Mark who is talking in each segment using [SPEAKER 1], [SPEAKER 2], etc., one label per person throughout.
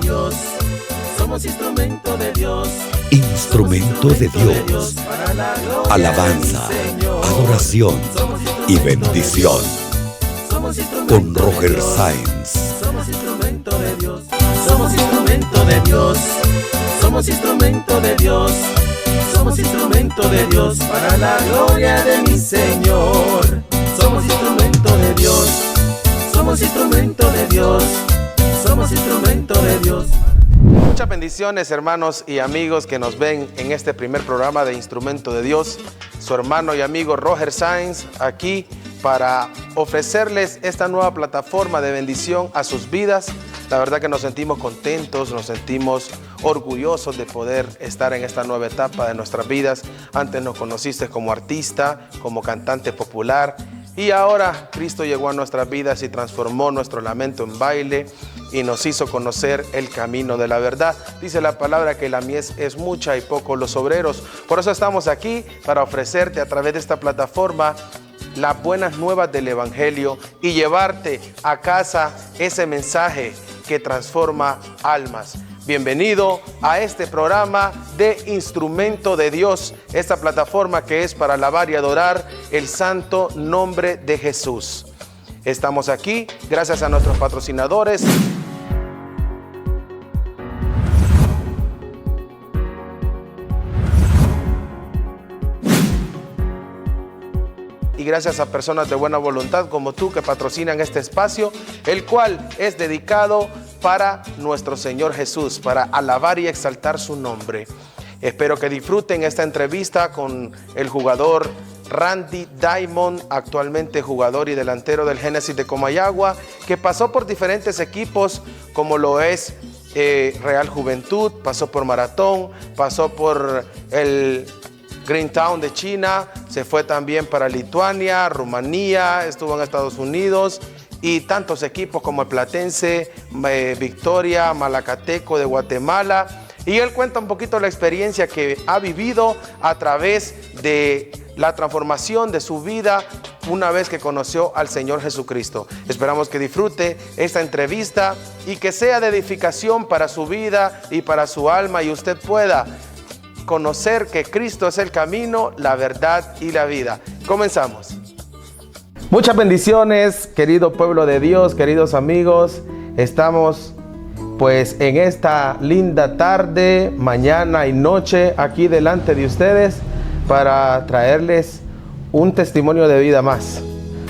[SPEAKER 1] Dios. Somos instrumento de Dios.
[SPEAKER 2] Instrumento de Dios. Alabanza, adoración y bendición. Con Roger Sáenz.
[SPEAKER 1] Somos instrumento de Dios. Somos instrumento de Dios. Somos instrumento de Dios. Somos instrumento de Dios para la gloria de mi Señor. Somos instrumento de Dios. Somos instrumento de Dios. Somos instrumento de Dios.
[SPEAKER 3] Muchas bendiciones, hermanos y amigos que nos ven en este primer programa de Instrumento de Dios. Su hermano y amigo Roger Sáenz aquí para ofrecerles esta nueva plataforma de bendición a sus vidas. La verdad que nos sentimos contentos, nos sentimos orgullosos de poder estar en esta nueva etapa de nuestras vidas. Antes nos conociste como artista, como cantante popular, y ahora Cristo llegó a nuestras vidas y transformó nuestro lamento en baile y nos hizo conocer el camino de la verdad. Dice la palabra que la mies es mucha y pocos los obreros. Por eso estamos aquí para ofrecerte a través de esta plataforma las buenas nuevas del Evangelio y llevarte a casa ese mensaje que transforma almas. Bienvenido a este programa de Instrumento de Dios, esta plataforma que es para alabar y adorar el santo nombre de Jesús. Estamos aquí gracias a nuestros patrocinadores. Y gracias a personas de buena voluntad como tú que patrocinan este espacio, el cual es dedicado para nuestro Señor Jesús, para alabar y exaltar su nombre. Espero que disfruten esta entrevista con el jugador Randy Diamond, actualmente jugador y delantero del Génesis de Comayagua, que pasó por diferentes equipos como lo es Real Juventud, pasó por Maratón, pasó por el Greentown de China, se fue también para Lituania, Rumanía, estuvo en Estados Unidos y tantos equipos como el Platense, Victoria, Malacateco de Guatemala. Y él cuenta un poquito la experiencia que ha vivido a través de la transformación de su vida una vez que conoció al Señor Jesucristo. Esperamos que disfrute esta entrevista y que sea de edificación para su vida y para su alma y usted pueda conocer que Cristo es el camino, la verdad y la vida. Comenzamos. Muchas bendiciones, querido pueblo de Dios, queridos amigos. Estamos pues en esta linda tarde, mañana y noche aquí delante de ustedes para traerles un testimonio de vida más.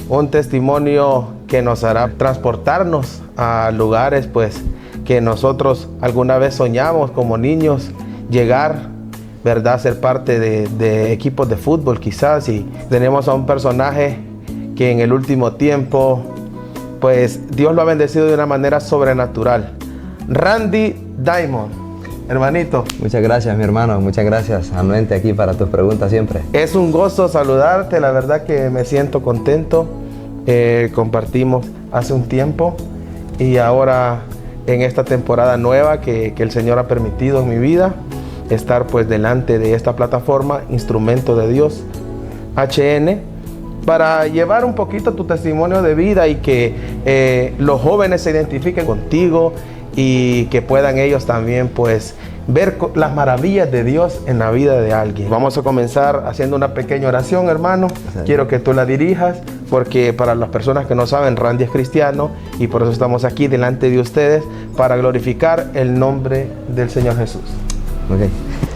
[SPEAKER 3] Un testimonio que nos hará transportarnos a lugares pues que nosotros alguna vez soñamos como niños llegar, ¿verdad? Ser parte de equipos de fútbol quizás, y tenemos a un personaje que en el último tiempo pues Dios lo ha bendecido de una manera sobrenatural. Randy Diamond, hermanito.
[SPEAKER 4] Muchas gracias, mi hermano, muchas gracias. Anuente aquí para tus preguntas siempre.
[SPEAKER 3] Es un gozo saludarte, la verdad que me siento contento. Compartimos hace un tiempo y ahora en esta temporada nueva que el Señor ha permitido en mi vida, estar pues delante de esta plataforma, Instrumento de Dios, HN, para llevar un poquito tu testimonio de vida y que los jóvenes se identifiquen contigo y que puedan ellos también pues ver las maravillas de Dios en la vida de alguien. Vamos a comenzar haciendo una pequeña oración, hermano. Sí. Quiero que tú la dirijas porque para las personas que no saben, Randy es cristiano y por eso estamos aquí delante de ustedes para glorificar el nombre del Señor Jesús.
[SPEAKER 4] Okay.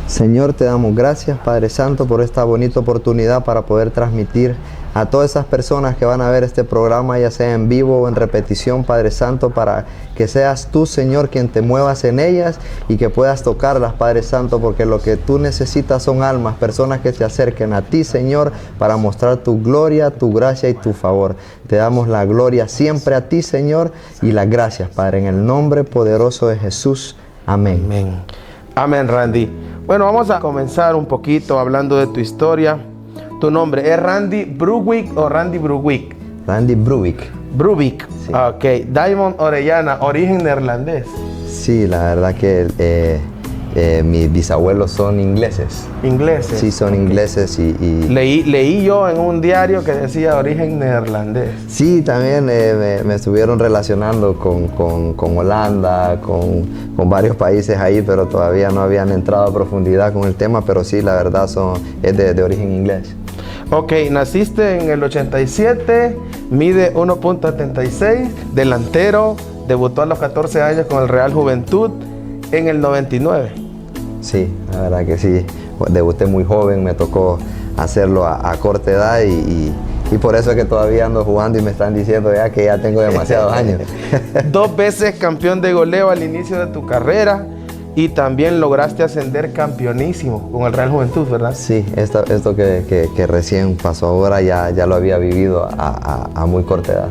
[SPEAKER 4] Señor, te damos gracias, Padre Santo, por esta bonita oportunidad para poder transmitir a todas esas personas que van a ver este programa, ya sea en vivo o en repetición, Padre Santo, para que seas tú, Señor, quien te muevas en ellas y que puedas tocarlas, Padre Santo, porque lo que tú necesitas son almas, personas que se acerquen a ti, Señor, para mostrar tu gloria, tu gracia y tu favor. Te damos la gloria siempre a ti, Señor, y las gracias, Padre, en el nombre poderoso de Jesús. Amén.
[SPEAKER 3] Amén. Amén, Randy. Bueno, vamos a comenzar un poquito hablando de tu historia. Tu nombre, ¿es Randy Bruwick o Randy Bruwick?
[SPEAKER 4] Randy Bruwick.
[SPEAKER 3] Bruwick, sí. Ok. Diamond Orellana, origen neerlandés.
[SPEAKER 4] Sí, la verdad que Mis bisabuelos son ingleses.
[SPEAKER 3] ¿Ingleses?
[SPEAKER 4] Sí, son ingleses y...
[SPEAKER 3] Leí yo en un diario que decía origen neerlandés.
[SPEAKER 4] Sí, también me estuvieron relacionando con Holanda, con varios países ahí, pero todavía no habían entrado a profundidad con el tema, pero sí, la verdad es de origen inglés.
[SPEAKER 3] Ok, naciste en el 87, mide 1.76, delantero, debutó a los 14 años con el Real Juventud en el 99.
[SPEAKER 4] Sí, la verdad que sí, debuté muy joven, me tocó hacerlo a corta edad y por eso es que todavía ando jugando y me están diciendo ya que ya tengo demasiados años.
[SPEAKER 3] 2 veces campeón de goleo al inicio de tu carrera y también lograste ascender campeonísimo con el Real Juventud, ¿verdad?
[SPEAKER 4] Sí, esto que recién pasó ahora ya lo había vivido a muy corta edad.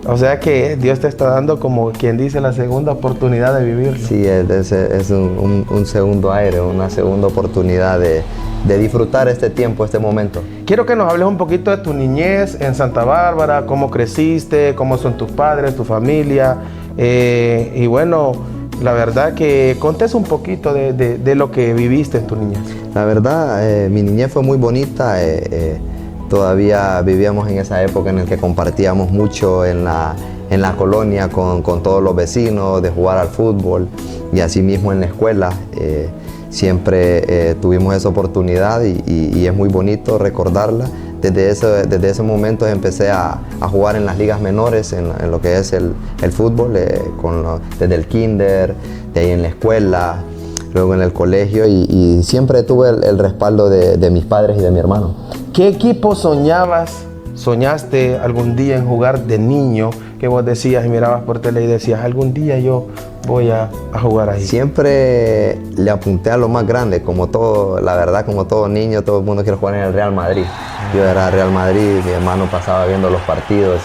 [SPEAKER 3] O sea que Dios te está dando, como quien dice, la segunda oportunidad de vivirlo.
[SPEAKER 4] Sí, es un segundo aire, una segunda oportunidad de disfrutar este tiempo, este momento.
[SPEAKER 3] Quiero que nos hables un poquito de tu niñez en Santa Bárbara, cómo creciste, cómo son tus padres, tu familia. Y bueno, la verdad que contes un poquito de lo que viviste en tu niñez.
[SPEAKER 4] La verdad, mi niñez fue muy bonita. Todavía vivíamos en esa época en la que compartíamos mucho en la colonia con todos los vecinos, de jugar al fútbol y así mismo en la escuela. Siempre tuvimos esa oportunidad y es muy bonito recordarla. Desde ese momento empecé a jugar en las ligas menores, en lo que es el fútbol, desde el kinder, de ahí en la escuela, luego en el colegio y siempre tuve el respaldo de mis padres y de mi hermano.
[SPEAKER 3] ¿Qué equipo soñaste algún día en jugar de niño? Que vos decías y mirabas por tele y decías, algún día yo voy a jugar ahí.
[SPEAKER 4] Siempre le apunté a lo más grande, como todo, la verdad, como todo niño, todo el mundo quiere jugar en el Real Madrid. Yo era Real Madrid, mi hermano pasaba viendo los partidos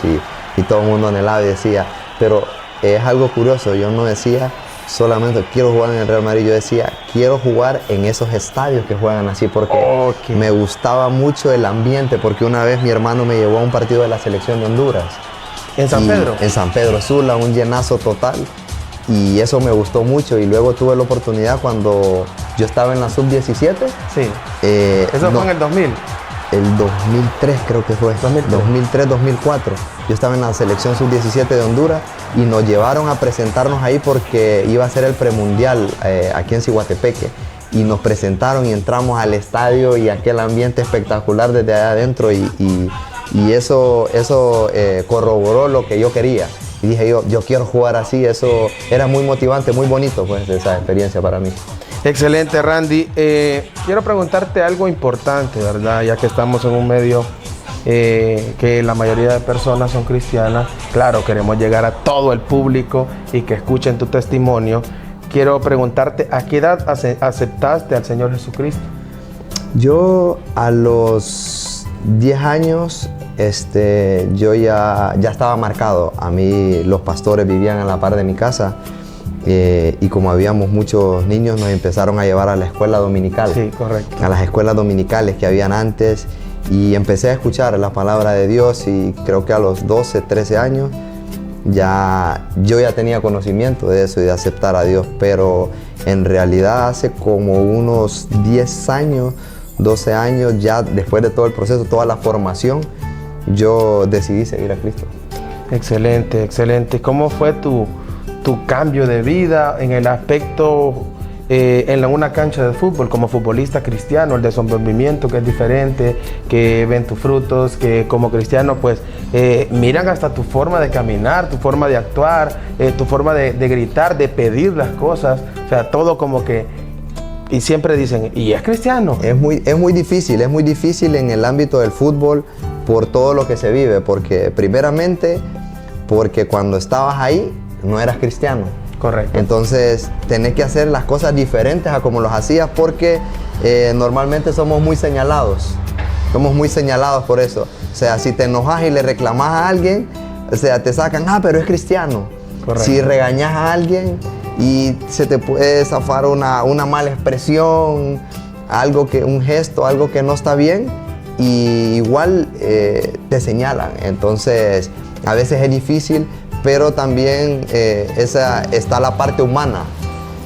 [SPEAKER 4] y todo el mundo anhelaba y decía, pero es algo curioso, yo no decía solamente quiero jugar en el Real Madrid, yo decía quiero jugar en esos estadios que juegan así porque me gustaba mucho el ambiente, porque una vez mi hermano me llevó a un partido de la selección de Honduras.
[SPEAKER 3] ¿En San Pedro?
[SPEAKER 4] En San Pedro Sula, un llenazo total y eso me gustó mucho y luego tuve la oportunidad cuando yo estaba en la sub-17.
[SPEAKER 3] Sí, eso fue en el 2000.
[SPEAKER 4] El 2003 creo que fue, 2003-2004. Yo estaba en la selección sub-17 de Honduras y nos llevaron a presentarnos ahí porque iba a ser el premundial aquí en Ciguatepeque. Y nos presentaron y entramos al estadio y aquel ambiente espectacular desde allá adentro y eso corroboró lo que yo quería. Y dije yo quiero jugar así, eso era muy motivante, muy bonito pues esa experiencia para mí.
[SPEAKER 3] Excelente, Randy. Quiero preguntarte algo importante, ¿verdad? Ya que estamos en un medio que la mayoría de personas son cristianas. Claro, queremos llegar a todo el público y que escuchen tu testimonio. Quiero preguntarte, ¿a qué edad aceptaste al Señor Jesucristo?
[SPEAKER 4] Yo a los 10 años yo ya estaba marcado. A mí los pastores vivían a la par de mi casa. Y como habíamos muchos niños nos empezaron a llevar a la escuela dominical.
[SPEAKER 3] Sí, correcto.
[SPEAKER 4] A las escuelas dominicales que habían antes y empecé a escuchar la palabra de Dios y creo que a los 12, 13 años yo ya tenía conocimiento de eso y de aceptar a Dios, pero en realidad hace como unos 10 años, 12 años ya después de todo el proceso, toda la formación, yo decidí seguir a Cristo.
[SPEAKER 3] Excelente, excelente. ¿Cómo fue tu cambio de vida en el aspecto en una cancha de fútbol como futbolista cristiano, el desenvolvimiento que es diferente, que ven tus frutos, que como cristiano pues miran hasta tu forma de caminar, tu forma de actuar, tu forma de gritar, de pedir las cosas, o sea, todo como que, y siempre dicen, ¿y es cristiano?
[SPEAKER 4] Es muy difícil en el ámbito del fútbol por todo lo que se vive, porque primeramente, porque cuando estabas ahí, no eras cristiano.
[SPEAKER 3] Correcto.
[SPEAKER 4] Entonces, tenés que hacer las cosas diferentes a como los hacías porque normalmente somos muy señalados. Somos muy señalados por eso. O sea, si te enojas y le reclamas a alguien, o sea, te sacan, pero es cristiano. Correcto. Si regañas a alguien y se te puede zafar una mala expresión, un gesto, algo que no está bien, y igual te señalan. Entonces, a veces es difícil, pero también está la parte humana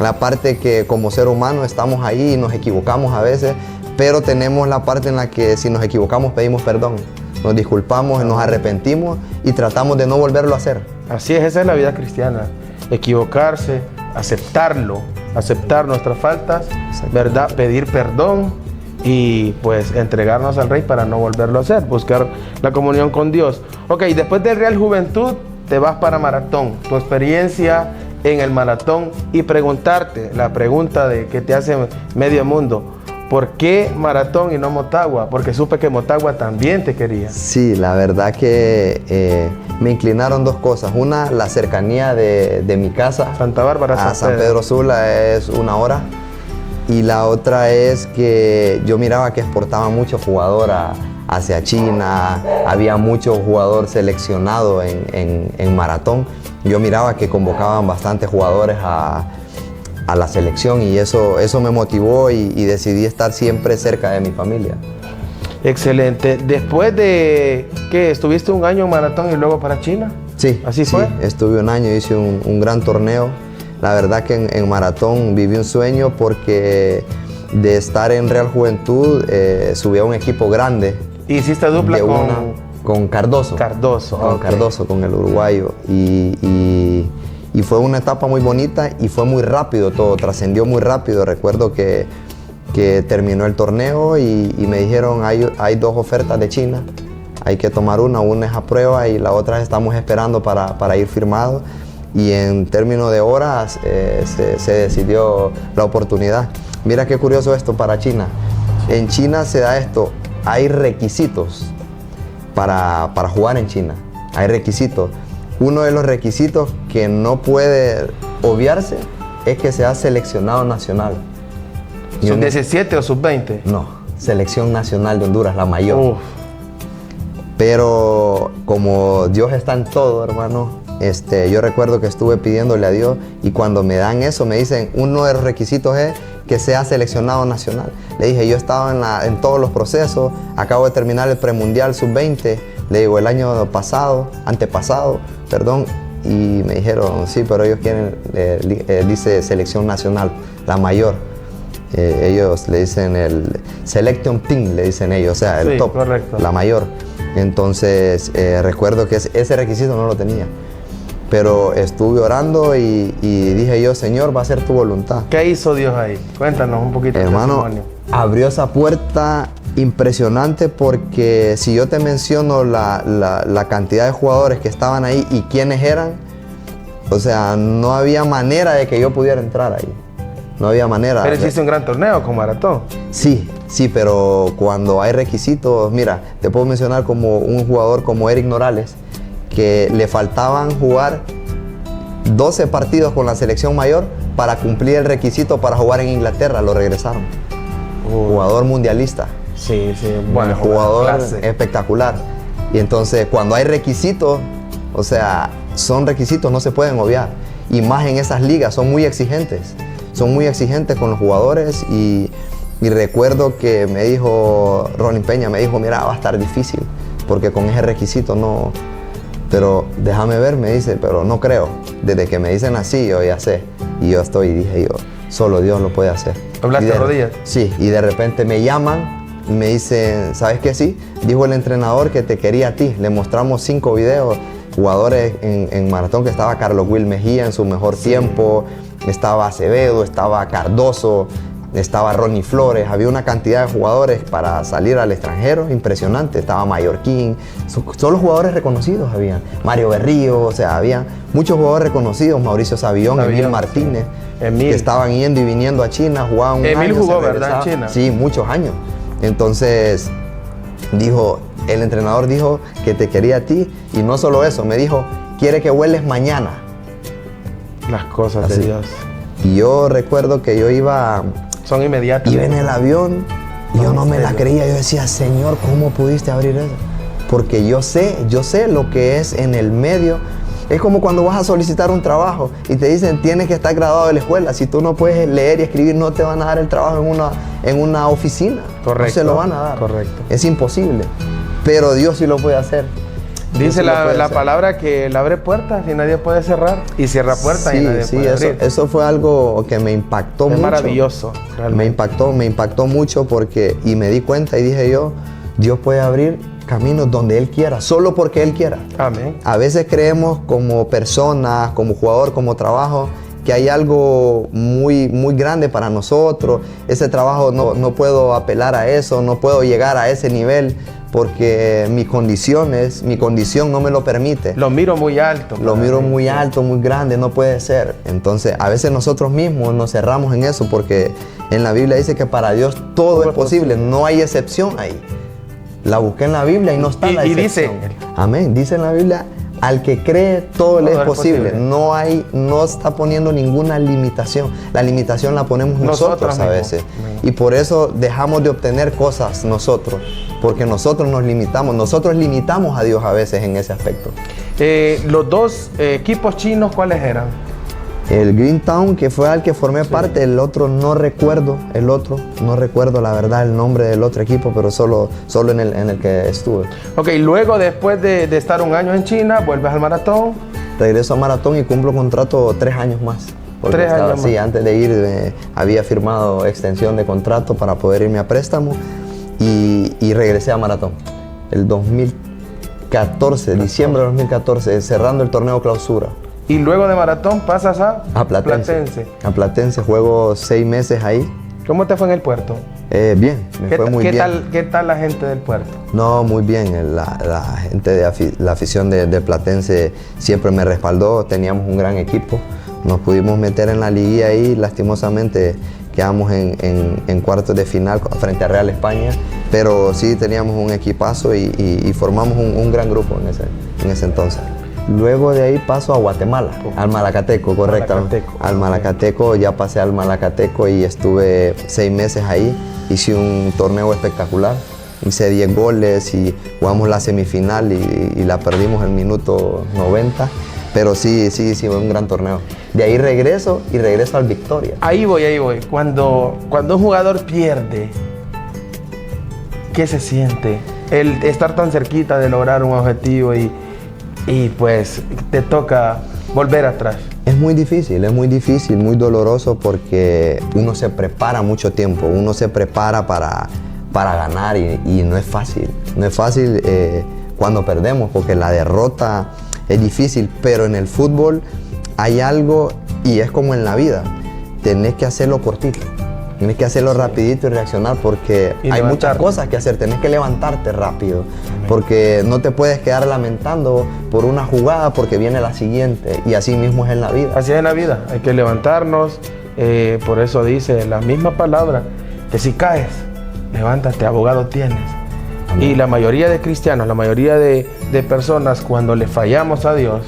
[SPEAKER 4] la parte que como ser humano estamos ahí y nos equivocamos a veces, pero tenemos la parte en la que si nos equivocamos pedimos perdón, nos disculpamos, nos arrepentimos y tratamos de no volverlo a hacer.
[SPEAKER 3] Así es, esa es la vida cristiana. Equivocarse, aceptarlo, aceptar nuestras faltas, ¿verdad? Pedir perdón y pues entregarnos al Rey para no volverlo a hacer, buscar la comunión con Dios. Ok, después del Real Juventud te vas para Maratón, tu experiencia en el Maratón y preguntarte la pregunta que te hace medio mundo. ¿Por qué Maratón y no Motagua? Porque supe que Motagua también te quería.
[SPEAKER 4] Sí, la verdad que me inclinaron dos cosas. Una, la cercanía de mi casa
[SPEAKER 3] Santa Bárbara
[SPEAKER 4] a San Pedro Sula es 1 hora. Y la otra es que yo miraba que exportaban mucho jugador hacia China. Había mucho jugador seleccionado en Maratón. Yo miraba que convocaban bastantes jugadores a la selección y eso me motivó y decidí estar siempre cerca de mi familia.
[SPEAKER 3] Excelente. Después de que estuviste 1 año en Maratón y luego para China.
[SPEAKER 4] Sí,
[SPEAKER 3] ¿Así fue?
[SPEAKER 4] Sí, estuve 1 año, hice un gran torneo. La verdad que en Maratón viví un sueño porque de estar en Real Juventud subí a un equipo grande.
[SPEAKER 3] ¿Hiciste dupla
[SPEAKER 4] con Cardoso?
[SPEAKER 3] Cardoso.
[SPEAKER 4] Con
[SPEAKER 3] Okay.
[SPEAKER 4] Cardoso, con el uruguayo. Y fue una etapa muy bonita y fue muy rápido todo, trascendió muy rápido. Recuerdo que terminó el torneo y me dijeron hay 2 ofertas de China, hay que tomar una es a prueba y la otra estamos esperando para ir firmado. Y en términos de horas se decidió la oportunidad. Mira qué curioso esto para China. En China se da esto, hay requisitos para jugar en China, hay requisitos. Uno de los requisitos que no puede obviarse es que sea seleccionado nacional.
[SPEAKER 3] ¿Sub-17 o sub-20?
[SPEAKER 4] No, selección nacional de Honduras, la mayor.
[SPEAKER 3] Uf.
[SPEAKER 4] Pero como Dios está en todo, hermano, yo recuerdo que estuve pidiéndole a Dios y cuando me dan eso me dicen, uno de los requisitos es que sea seleccionado nacional. Le dije, yo estaba en todos los procesos, acabo de terminar el premundial sub-20, le digo, el año antepasado, y me dijeron, sí, pero ellos quieren, dice selección nacional, la mayor. Ellos le dicen el selection team, le dicen ellos, o sea, el top,
[SPEAKER 3] correcto.
[SPEAKER 4] La mayor. Entonces, recuerdo que ese requisito no lo tenía. Pero estuve orando y dije yo, Señor, va a ser tu voluntad.
[SPEAKER 3] ¿Qué hizo Dios ahí? Cuéntanos un poquito.
[SPEAKER 4] Hermano, abrió esa puerta impresionante porque si yo te menciono la cantidad de jugadores que estaban ahí y quiénes eran, o sea, no había manera de que yo pudiera entrar ahí. No había manera.
[SPEAKER 3] Pero hiciste un gran torneo con Maratón.
[SPEAKER 4] Sí, pero cuando hay requisitos, mira, te puedo mencionar como un jugador como Eric Norales, que le faltaban jugar 12 partidos con la selección mayor para cumplir el requisito para jugar en Inglaterra, lo regresaron. Jugador mundialista.
[SPEAKER 3] Sí, bueno,
[SPEAKER 4] jugador espectacular. Y entonces cuando hay requisitos, o sea, son requisitos, no se pueden obviar. Y más en esas ligas, son muy exigentes. Son muy exigentes con los jugadores y recuerdo que me dijo, Ronnie Peña me dijo, mira, va a estar difícil, porque con ese requisito no... Pero déjame ver, me dice, pero no creo. Desde que me dicen así, yo ya sé. Y yo dije yo, solo Dios lo puede hacer.
[SPEAKER 3] ¿Hablaste de rodillas?
[SPEAKER 4] Sí, y de repente me llaman y me dicen, ¿sabes qué? Sí, dijo el entrenador que te quería a ti. Le mostramos 5 videos, jugadores en Maratón, que estaba Carlos Will Mejía en su mejor tiempo, estaba Acevedo, estaba Cardoso, estaba Ronnie Flores, había una cantidad de jugadores para salir al extranjero impresionante, estaba Mallorquín, solo jugadores reconocidos habían, Mario Berrío, o sea, había muchos jugadores reconocidos, Mauricio Savillón, Emil Martínez, que estaban yendo y viniendo a China, jugaban un año.
[SPEAKER 3] Emil jugó, ¿verdad, en China?
[SPEAKER 4] Sí, muchos años. Entonces, el entrenador dijo que te quería a ti, y no solo eso, me dijo, quiere que vueles mañana.
[SPEAKER 3] Las cosas
[SPEAKER 4] así.
[SPEAKER 3] de Dios.
[SPEAKER 4] Y yo recuerdo que yo iba...
[SPEAKER 3] Son inmediatas.
[SPEAKER 4] Iba en el avión y yo no me la creía. Yo decía, Señor, ¿cómo pudiste abrir eso? Porque yo sé lo que es en el medio. Es como cuando vas a solicitar un trabajo y te dicen, tienes que estar graduado de la escuela. Si tú no puedes leer y escribir, no te van a dar el trabajo en una oficina.
[SPEAKER 3] Correcto.
[SPEAKER 4] No se lo van a dar.
[SPEAKER 3] Correcto.
[SPEAKER 4] Es imposible. Pero Dios sí lo puede hacer.
[SPEAKER 3] Dice
[SPEAKER 4] Dios lo puede
[SPEAKER 3] la
[SPEAKER 4] hacer.
[SPEAKER 3] palabra que Él abre puertas y nadie puede cerrar. Y cierra puertas y nadie puede abrir.
[SPEAKER 4] Eso fue algo que me impactó
[SPEAKER 3] Es
[SPEAKER 4] mucho.
[SPEAKER 3] maravilloso, realmente.
[SPEAKER 4] Me impactó mucho porque, y me di cuenta y dije yo, Dios puede abrir caminos donde Él quiera, solo porque Él quiera.
[SPEAKER 3] Amén.
[SPEAKER 4] A veces creemos como personas, como jugador, como trabajo, que hay algo muy, muy grande para nosotros. Ese trabajo no puedo apelar a eso, no puedo llegar a ese nivel porque mi condición no me lo permite.
[SPEAKER 3] Lo miro muy alto.
[SPEAKER 4] Lo miro muy alto, muy grande, no puede ser. Entonces, a veces nosotros mismos nos cerramos en eso porque en la Biblia dice que para Dios todo es posible, no hay excepción ahí. La busqué en la Biblia y no está la
[SPEAKER 3] y
[SPEAKER 4] excepción.
[SPEAKER 3] dice,
[SPEAKER 4] amén, dice en la Biblia, al que cree todo le es posible. No está poniendo ninguna limitación. La limitación la ponemos nosotros a veces.
[SPEAKER 3] Amén.
[SPEAKER 4] Y por eso dejamos de obtener cosas nosotros, porque nosotros nos limitamos. Nosotros limitamos a Dios a veces en ese aspecto.
[SPEAKER 3] Los dos equipos chinos, ¿cuáles eran?
[SPEAKER 4] El Greentown, que fue al que formé parte, el otro no recuerdo la verdad el nombre del otro equipo, pero solo en el que estuve.
[SPEAKER 3] Ok, luego después de estar un año en China, vuelves al maratón.
[SPEAKER 4] Regreso a Maratón y cumplo contrato 3 años más. Porque
[SPEAKER 3] 3 años
[SPEAKER 4] sí,
[SPEAKER 3] más.
[SPEAKER 4] antes de ir había firmado extensión de contrato para poder irme a préstamo y regresé a Maratón. El 2014, diciembre de 2014, cerrando el torneo clausura.
[SPEAKER 3] Y luego de maratón pasas a
[SPEAKER 4] Platense. A Platense, juego 6 meses ahí.
[SPEAKER 3] ¿Cómo te fue en el puerto?
[SPEAKER 4] Bien, me fue muy bien.
[SPEAKER 3] ¿Qué tal la gente del puerto?
[SPEAKER 4] No, muy bien. La gente de la afición de Platense siempre me respaldó. Teníamos un gran equipo. Nos pudimos meter en la liguilla ahí. Lastimosamente quedamos en cuartos de final frente a Real España. Pero sí teníamos un equipazo y formamos un gran grupo en ese entonces. Luego de ahí paso a Guatemala, al Malacateco, correcto. Al Malacateco, ya pasé al Malacateco y estuve 6 meses ahí. Hice un torneo espectacular, hice 10 goles y jugamos la semifinal y la perdimos en el minuto 90. Pero sí, fue un gran torneo. De ahí regreso al Victoria.
[SPEAKER 3] Ahí voy. Cuando un jugador pierde, ¿qué se siente? El estar tan cerquita de lograr un objetivo y pues te toca volver atrás.
[SPEAKER 4] Es muy difícil, muy doloroso porque uno se prepara mucho tiempo, uno se prepara para ganar y no es fácil. No es fácil cuando perdemos porque la derrota es difícil, pero en el fútbol hay algo y es como en la vida, tenés que hacerlo cortito. Tienes que hacerlo rapidito y reaccionar porque hay muchas cosas que hacer. Tenés que levantarte rápido porque no te puedes quedar lamentando por una jugada porque viene la siguiente y así mismo es en la vida.
[SPEAKER 3] Así es en la vida, hay que levantarnos. Por eso dice la misma palabra que si caes, levántate, abogado tienes. Amén. Y la mayoría de cristianos, la mayoría de personas cuando le fallamos a Dios,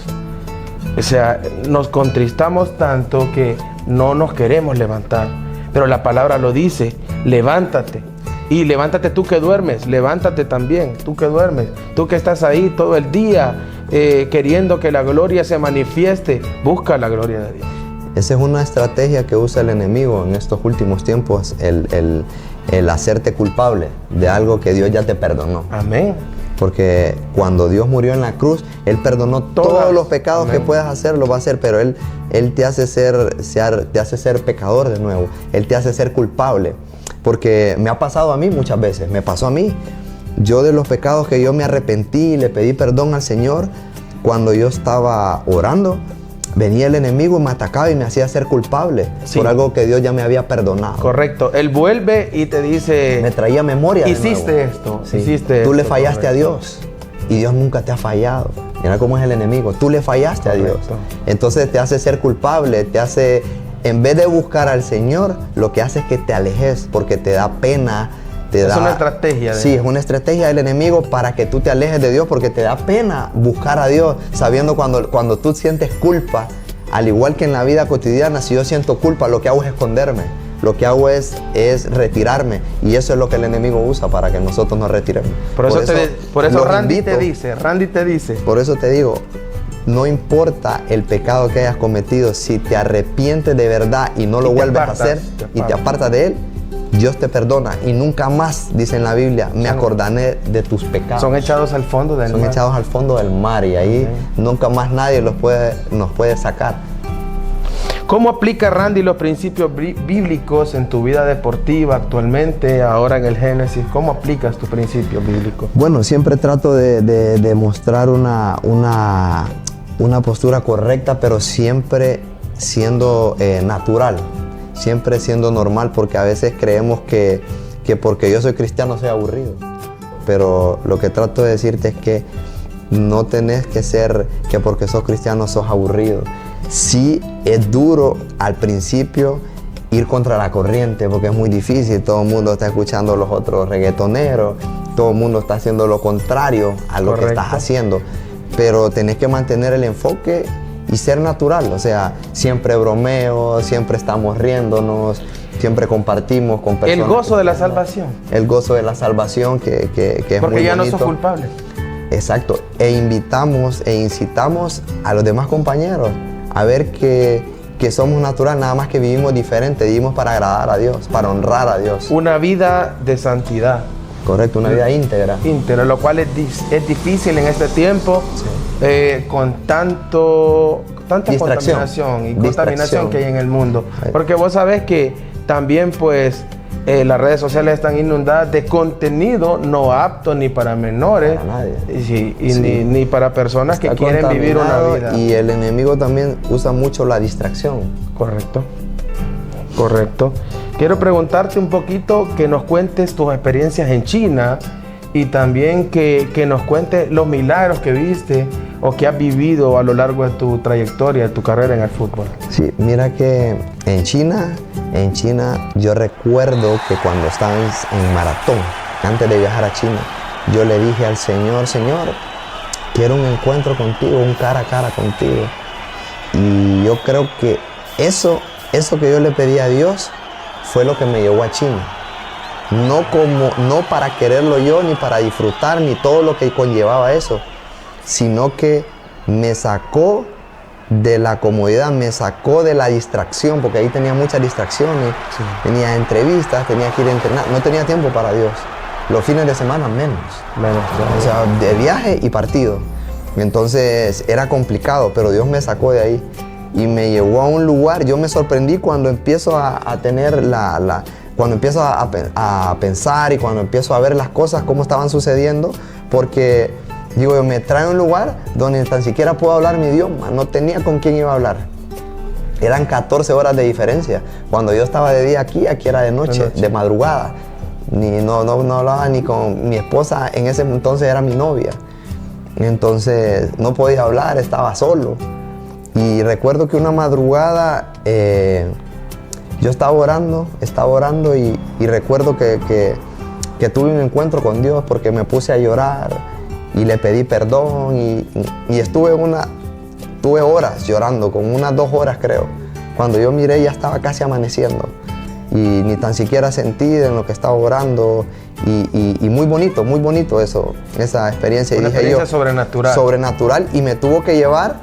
[SPEAKER 3] o sea, nos contristamos tanto que no nos queremos levantar. Pero la palabra lo dice, levántate. Y levántate tú que duermes, levántate también, tú que duermes. Tú que estás ahí todo el día queriendo que la gloria se manifieste, busca la gloria de Dios.
[SPEAKER 4] Esa es una estrategia que usa el enemigo en estos últimos tiempos, el hacerte culpable de algo que Dios ya te perdonó.
[SPEAKER 3] Amén.
[SPEAKER 4] Porque cuando Dios murió en la cruz, Él perdonó todos los pecados que puedas hacer, lo va a hacer, pero Él te hace ser pecador de nuevo. Él te hace ser culpable. Porque me ha pasado a mí muchas veces, me pasó a mí. Yo de los pecados que yo me arrepentí y le pedí perdón al Señor, cuando yo estaba orando, venía el enemigo, me atacaba y me hacía ser culpable por algo que Dios ya me había perdonado.
[SPEAKER 3] Correcto. Él vuelve y te dice...
[SPEAKER 4] Me traía memoria.
[SPEAKER 3] Hiciste esto.
[SPEAKER 4] Sí.
[SPEAKER 3] Hiciste
[SPEAKER 4] Tú
[SPEAKER 3] esto,
[SPEAKER 4] le fallaste
[SPEAKER 3] correcto.
[SPEAKER 4] a Dios y Dios nunca te ha fallado. Mira cómo es el enemigo. Tú le fallaste
[SPEAKER 3] Correcto.
[SPEAKER 4] a Dios. Entonces te hace ser culpable, te hace... En vez de buscar al Señor, lo que hace es que te alejes porque te da pena.
[SPEAKER 3] Es una estrategia.
[SPEAKER 4] Sí, es una estrategia del enemigo para que tú te alejes de Dios porque te da pena buscar a Dios, sabiendo cuando tú sientes culpa, al igual que en la vida cotidiana, si yo siento culpa, lo que hago es esconderme. Lo que hago es retirarme y eso es lo que el enemigo usa para que nosotros nos retiremos.
[SPEAKER 3] Por eso Randy te dice.
[SPEAKER 4] Por eso te digo, no importa el pecado que hayas cometido, si te arrepientes de verdad y no lo vuelves a hacer y te apartas de él, Dios te perdona y nunca más, dice en la Biblia, me acordaré de tus pecados.
[SPEAKER 3] Son echados al fondo del mar.
[SPEAKER 4] Son echados al fondo del mar y ahí nunca más nadie nos puede sacar.
[SPEAKER 3] ¿Cómo aplica, Randy, los principios bíblicos en tu vida deportiva actualmente, ahora en el Génesis? ¿Cómo aplicas tus principios bíblicos?
[SPEAKER 4] Bueno, siempre trato de mostrar una postura correcta, pero siempre siendo natural, siempre siendo normal, porque a veces creemos que porque yo soy cristiano soy aburrido. Pero lo que trato de decirte es que no tenés que ser que porque sos cristiano sos aburrido. Sí es duro al principio ir contra la corriente porque es muy difícil, todo el mundo está escuchando a los otros reggaetoneros, todo el mundo está haciendo lo contrario a lo que estás haciendo, pero tenés que mantener el enfoque y ser natural, o sea, siempre bromeo, siempre estamos riéndonos, siempre compartimos con personas.
[SPEAKER 3] El gozo de la salvación.
[SPEAKER 4] El gozo de la salvación que es muy bonito.
[SPEAKER 3] Porque ya no sos culpable.
[SPEAKER 4] Exacto, e invitamos e incitamos a los demás compañeros a ver que somos natural, nada más que vivimos diferente, vivimos para agradar a Dios, para honrar a Dios.
[SPEAKER 3] Una vida de santidad.
[SPEAKER 4] Correcto, una vida íntegra.
[SPEAKER 3] Íntegra, lo cual es difícil en este tiempo, con tanta contaminación y contaminación que hay en el mundo. Porque vos sabés que también pues las redes sociales están inundadas de contenido no apto ni para menores,
[SPEAKER 4] para nadie.
[SPEAKER 3] Ni para personas que quieren vivir una vida.
[SPEAKER 4] Y el enemigo también usa mucho la distracción.
[SPEAKER 3] Correcto. Quiero preguntarte un poquito, que nos cuentes tus experiencias en China y también que nos cuentes los milagros que viste o que has vivido a lo largo de tu trayectoria, de tu carrera en el fútbol.
[SPEAKER 4] Sí, mira que en China yo recuerdo que cuando estaba en maratón, antes de viajar a China, yo le dije al Señor, quiero un encuentro contigo, un cara a cara contigo. Y yo creo que eso que yo le pedí a Dios fue lo que me llevó a China. No para quererlo yo, ni para disfrutar, ni todo lo que conllevaba eso, sino que me sacó de la comodidad, me sacó de la distracción, porque ahí tenía muchas distracciones, tenía entrevistas, tenía que ir a entrenar, no tenía tiempo para Dios. Los fines de semana menos. O sea, de viaje y partido. Entonces era complicado, pero Dios me sacó de ahí y me llevó a un lugar. Yo me sorprendí cuando empiezo a tener cuando empiezo a pensar y cuando empiezo a ver las cosas, cómo estaban sucediendo, porque digo, me trae a un lugar donde tan siquiera puedo hablar mi idioma, no tenía con quién iba a hablar. Eran 14 horas de diferencia. Cuando yo estaba de día aquí era de noche, de madrugada. No hablaba ni con mi esposa, en ese entonces era mi novia. Entonces no podía hablar, estaba solo. Y recuerdo que una madrugada yo estaba orando y recuerdo que tuve un encuentro con Dios porque me puse a llorar y le pedí perdón y tuve horas llorando, como unas 2 horas creo. Cuando yo miré ya estaba casi amaneciendo y ni tan siquiera sentí en lo que estaba orando y muy bonito esa experiencia.
[SPEAKER 3] Una experiencia
[SPEAKER 4] sobrenatural y me tuvo que llevar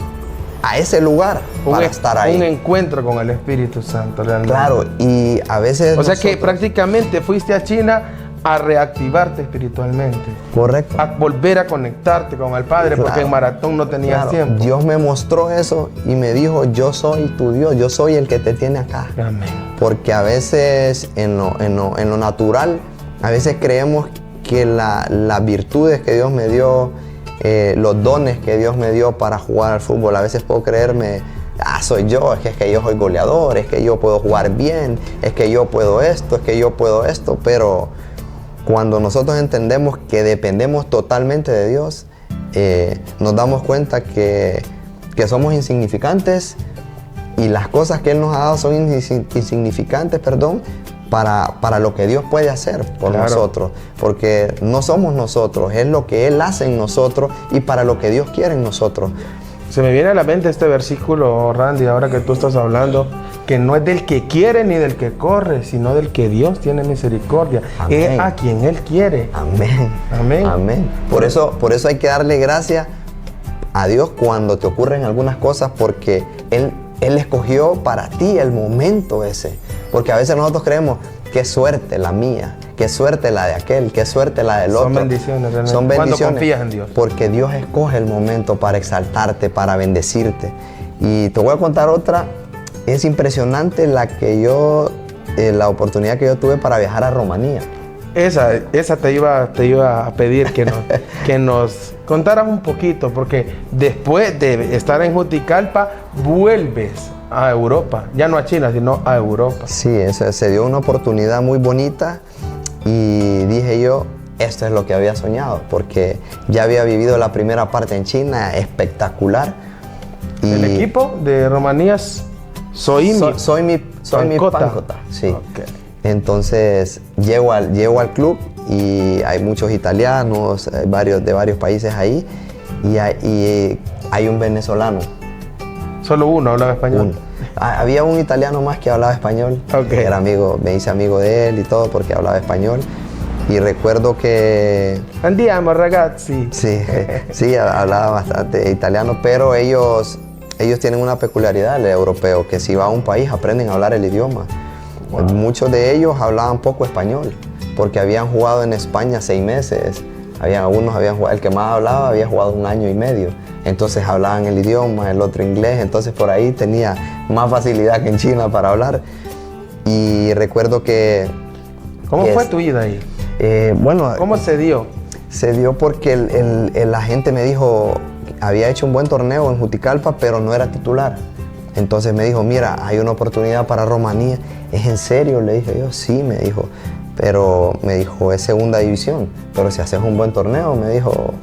[SPEAKER 4] a ese lugar para estar ahí.
[SPEAKER 3] Un encuentro con el Espíritu Santo realmente.
[SPEAKER 4] Claro, y a veces
[SPEAKER 3] o sea que prácticamente fuiste a China a reactivarte espiritualmente.
[SPEAKER 4] Correcto.
[SPEAKER 3] A volver a conectarte con el Padre, porque en maratón no tenías tiempo.
[SPEAKER 4] Dios me mostró eso y me dijo, yo soy tu Dios, yo soy el que te tiene acá.
[SPEAKER 3] Amén.
[SPEAKER 4] Porque a veces en lo natural, a veces creemos que las virtudes que Dios me dio, los dones que Dios me dio para jugar al fútbol, a veces puedo creerme, soy yo, es que yo soy goleador, es que yo puedo jugar bien, es que yo puedo esto, pero cuando nosotros entendemos que dependemos totalmente de Dios, nos damos cuenta que somos insignificantes y las cosas que Él nos ha dado son insignificantes, para lo que Dios puede hacer por nosotros, porque no somos nosotros, es lo que Él hace en nosotros y para lo que Dios quiere en nosotros.
[SPEAKER 3] Se me viene a la mente este versículo, Randy, ahora que tú estás hablando, que no es del que quiere ni del que corre, sino del que Dios tiene misericordia.
[SPEAKER 4] Amén.
[SPEAKER 3] Es a quien Él quiere.
[SPEAKER 4] Amén.
[SPEAKER 3] Amén.
[SPEAKER 4] Amén. Por eso hay que darle gracias a Dios cuando te ocurren algunas cosas, porque Él escogió para ti el momento ese. Porque a veces nosotros creemos qué suerte la mía, qué suerte la de aquel, qué suerte la del otro.
[SPEAKER 3] Son bendiciones, realmente.
[SPEAKER 4] Son bendiciones.
[SPEAKER 3] Cuando confías en Dios.
[SPEAKER 4] Porque Dios escoge el momento para exaltarte, para bendecirte. Y te voy a contar otra. Es impresionante la oportunidad que yo tuve para viajar a Rumanía.
[SPEAKER 3] Esa te iba a pedir que nos contaras un poquito, porque después de estar en Juticalpa, vuelves a Europa, ya no a China, sino a Europa.
[SPEAKER 4] Sí, se dio una oportunidad muy bonita y dije yo, esto es lo que había soñado, porque ya había vivido la primera parte en China, espectacular. Y
[SPEAKER 3] el equipo de Rumanía es
[SPEAKER 4] soy mi Pankota, sí.
[SPEAKER 3] Okay.
[SPEAKER 4] Entonces llego al club y hay muchos italianos, de varios países ahí, y hay un venezolano.
[SPEAKER 3] ¿Solo uno hablaba español?
[SPEAKER 4] Había un italiano más que hablaba español,
[SPEAKER 3] okay.
[SPEAKER 4] Era amigo, me hice amigo de él y todo porque hablaba español. Y recuerdo que...
[SPEAKER 3] Andiamo ragazzi.
[SPEAKER 4] Sí, hablaba bastante italiano, pero ellos tienen una peculiaridad, el europeo, que si va a un país aprenden a hablar el idioma. Wow. Muchos de ellos hablaban poco español, porque habían jugado en España 6 meses. Algunos habían jugado, el que más hablaba había jugado 1 año y medio. Entonces hablaban el idioma, el otro inglés, entonces por ahí tenía más facilidad que en China para hablar. Y recuerdo que...
[SPEAKER 3] ¿Cómo fue tu ida ahí?
[SPEAKER 4] Bueno...
[SPEAKER 3] ¿Cómo se dio?
[SPEAKER 4] Se dio porque la gente me dijo, había hecho un buen torneo en Juticalpa, pero no era titular. Entonces me dijo, mira, hay una oportunidad para Rumanía. ¿Es en serio? Le dije yo, sí, me dijo. Pero me dijo, es segunda división, pero si haces un buen torneo, me dijo.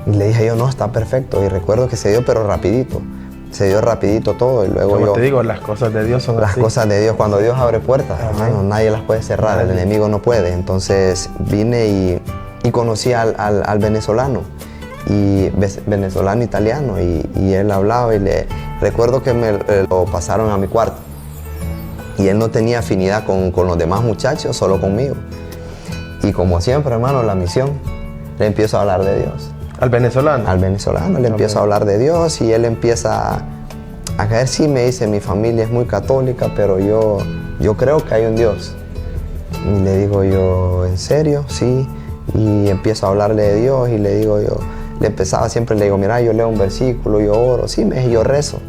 [SPEAKER 4] Y le dije yo, no, está perfecto. Y recuerdo que se dio, pero rapidito. Se dio rapidito todo y luego
[SPEAKER 3] Como te digo, las cosas de Dios son
[SPEAKER 4] las
[SPEAKER 3] así.
[SPEAKER 4] Cosas de Dios, cuando Dios abre puertas, hermano, nadie las puede cerrar, el enemigo no puede. Entonces vine y conocí al venezolano, y venezolano italiano, y él hablaba y recuerdo que me lo pasaron a mi cuarto. Y él no tenía afinidad con los demás muchachos, solo conmigo. Y como siempre, hermano, la misión, le empiezo a hablar de Dios.
[SPEAKER 3] ¿Al venezolano?
[SPEAKER 4] Al venezolano, le empiezo a hablar de Dios y él empieza a caer. Sí, me dice, mi familia es muy católica, pero yo creo que hay un Dios. Y le digo yo, ¿en serio? Sí. Y empiezo a hablarle de Dios y le digo yo, siempre le digo, mira, yo leo un versículo, yo oro, sí, yo rezo.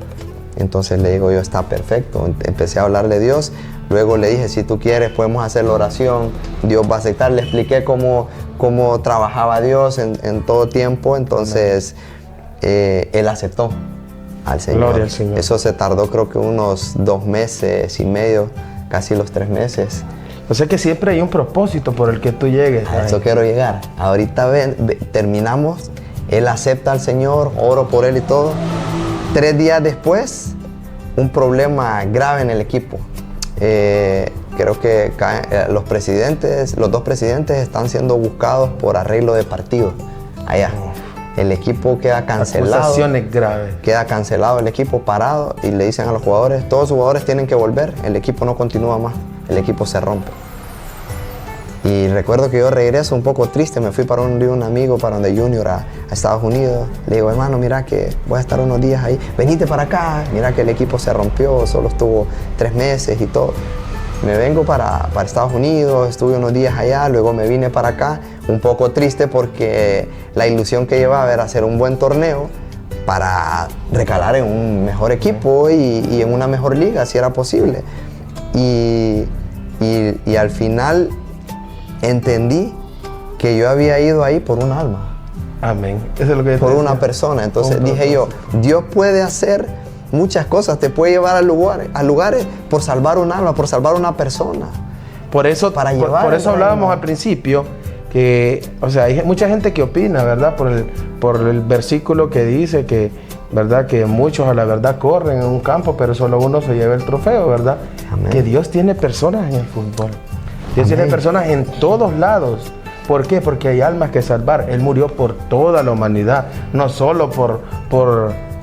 [SPEAKER 4] Entonces le digo yo, está perfecto. Empecé a hablarle de Dios. Luego le dije, si tú quieres, podemos hacer la oración. Dios va a aceptar. Le expliqué cómo trabajaba Dios en todo tiempo. Entonces, él aceptó al Señor.
[SPEAKER 3] Gloria al Señor.
[SPEAKER 4] Eso se tardó creo que unos 2 meses y medio, casi los 3 meses.
[SPEAKER 3] O sea que siempre hay un propósito por el que tú llegues.
[SPEAKER 4] A eso quiero llegar. Ahorita terminamos. Él acepta al Señor, oro por él y todo. 3 días después, un problema grave en el equipo. Creo que los 2 presidentes están siendo buscados por arreglo de partido allá. El equipo queda cancelado.
[SPEAKER 3] Acusaciones graves.
[SPEAKER 4] Queda cancelado el equipo, parado, y le dicen a los jugadores, todos los jugadores tienen que volver, el equipo no continúa más, el equipo se rompe. Y recuerdo que yo regreso un poco triste, me fui para un amigo, para donde Junior, a Estados Unidos. Le digo, hermano, mira que voy a estar unos días ahí, venite para acá, mira que el equipo se rompió, solo estuvo 3 meses y todo. Me vengo para Estados Unidos, estuve unos días allá, luego me vine para acá, un poco triste porque la ilusión que llevaba era hacer un buen torneo para recalar en un mejor equipo y en una mejor liga, si era posible. Y al final entendí que yo había ido ahí por un alma.
[SPEAKER 3] Amén. Eso es lo que
[SPEAKER 4] por una persona. Entonces dije yo, Dios puede hacer muchas cosas, te puede llevar a lugares por salvar un alma, por salvar una persona.
[SPEAKER 3] Por eso hablábamos al principio que, o sea, hay mucha gente que opina, ¿verdad? Por el versículo que dice que, ¿verdad? Que muchos a la verdad corren en un campo, pero solo uno se lleva el trofeo, ¿verdad?
[SPEAKER 4] Amén.
[SPEAKER 3] Que Dios tiene personas en el fútbol. Dios
[SPEAKER 4] Amén.
[SPEAKER 3] tiene personas en todos lados. ¿Por qué? Porque hay almas que salvar. Él murió por toda la humanidad, no solo por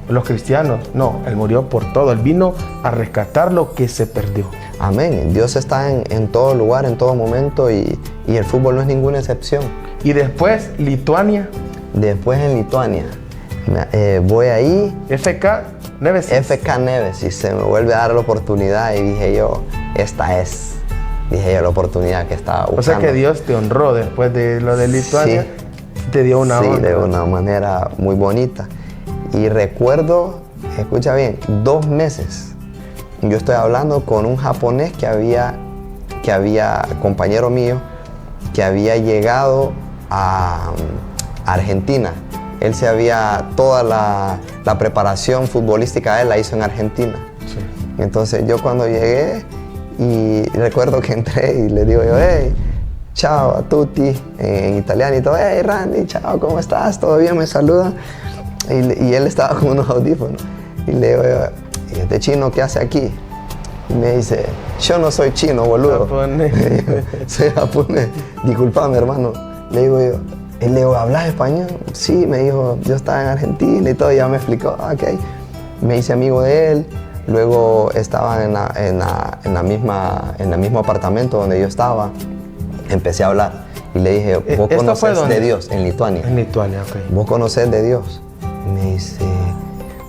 [SPEAKER 3] los cristianos. No, Él murió por todo. Él vino a rescatar lo que se perdió.
[SPEAKER 4] Amén. Dios está en todo lugar, en todo momento, y el fútbol no es ninguna excepción.
[SPEAKER 3] Y después, Lituania.
[SPEAKER 4] Después en Lituania, voy ahí.
[SPEAKER 3] FK Nevesis.
[SPEAKER 4] FK Nevesis, se me vuelve a dar la oportunidad y dije yo, esta es. dije yo, la oportunidad que estaba buscando.
[SPEAKER 3] O sea que Dios te honró después de lo de Lituania, te dio una honra.
[SPEAKER 4] Sí, de una manera muy bonita. Y recuerdo, escucha bien, 2 meses. Yo estoy hablando con un japonés que había compañero mío, que había llegado a Argentina. Él toda la preparación futbolística de él la hizo en Argentina.
[SPEAKER 3] Sí.
[SPEAKER 4] Entonces yo cuando llegué, y recuerdo que entré y le digo yo, hey, ciao a tutti, en italiano y todo, hey Randy, ciao, ¿cómo estás? ¿Todo bien? Me saluda. Y él estaba con unos audífonos. Y le digo yo, ¿y este chino qué hace aquí? Y me dice, yo no soy chino, boludo.
[SPEAKER 3] Japonés.
[SPEAKER 4] Soy japonés. Disculpame, hermano. Le digo yo, y le digo, ¿hablas español? Sí, me dijo, yo estaba en Argentina y todo, y ya me explicó, ok. Me hice amigo de él. Luego estaba en el mismo apartamento donde yo estaba. Empecé a hablar y le dije, ¿vos conocés de Dios? En Lituania.
[SPEAKER 3] En Lituania, ok.
[SPEAKER 4] ¿Vos conocés de Dios? Y me dice,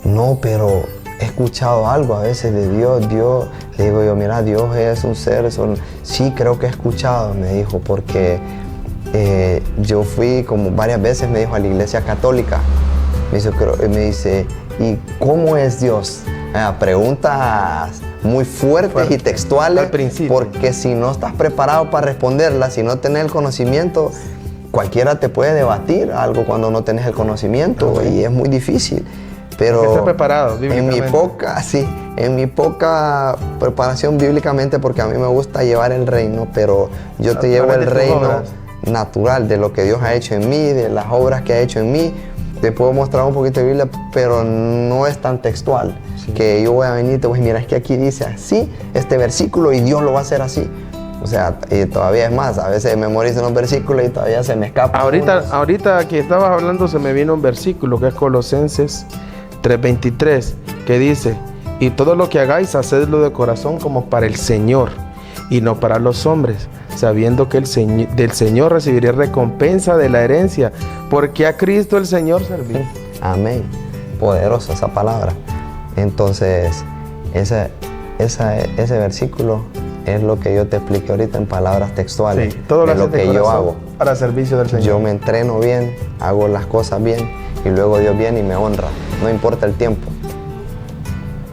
[SPEAKER 4] no, pero he escuchado algo a veces de Dios. Le digo yo, mira, Dios es un ser. Sí, creo que he escuchado, me dijo, porque yo fui como varias veces, me dijo, a la iglesia católica. Me dice, ¿y cómo es Dios? Preguntas muy fuertes y textuales,
[SPEAKER 3] al principio.
[SPEAKER 4] Porque si no estás preparado para responderlas, si no tenés el conocimiento, cualquiera te puede debatir algo cuando no tenés el conocimiento, y es muy difícil. Pero
[SPEAKER 3] hay que estar preparado
[SPEAKER 4] bíblicamente. En mi poca preparación bíblicamente, porque a mí me gusta llevar el reino, pero yo te llevo el reino natural de lo que Dios ha hecho en mí, de las obras que ha hecho en mí. Te puedo mostrar un poquito de Biblia, pero no es tan textual. Sí. Que yo voy a venir y te voy a decir, mira, es que aquí dice así este versículo y Dios lo va a hacer así. O sea, y todavía es más, a veces memorizo unos versículos y todavía se me escapa.
[SPEAKER 3] Ahorita que estabas hablando se me vino un versículo que es Colosenses 3:23, que dice, y todo lo que hagáis, hacedlo de corazón como para el Señor y no para los hombres, sabiendo que del Señor recibiré recompensa de la herencia, porque a Cristo el Señor serví.
[SPEAKER 4] Amén. Poderosa esa palabra. Entonces, ese versículo es lo que yo te expliqué ahorita en palabras textuales.
[SPEAKER 3] Sí, todo
[SPEAKER 4] lo que yo hago
[SPEAKER 3] para servicio del Señor.
[SPEAKER 4] Yo me entreno bien, hago las cosas bien y luego Dios viene y me honra. No importa el tiempo.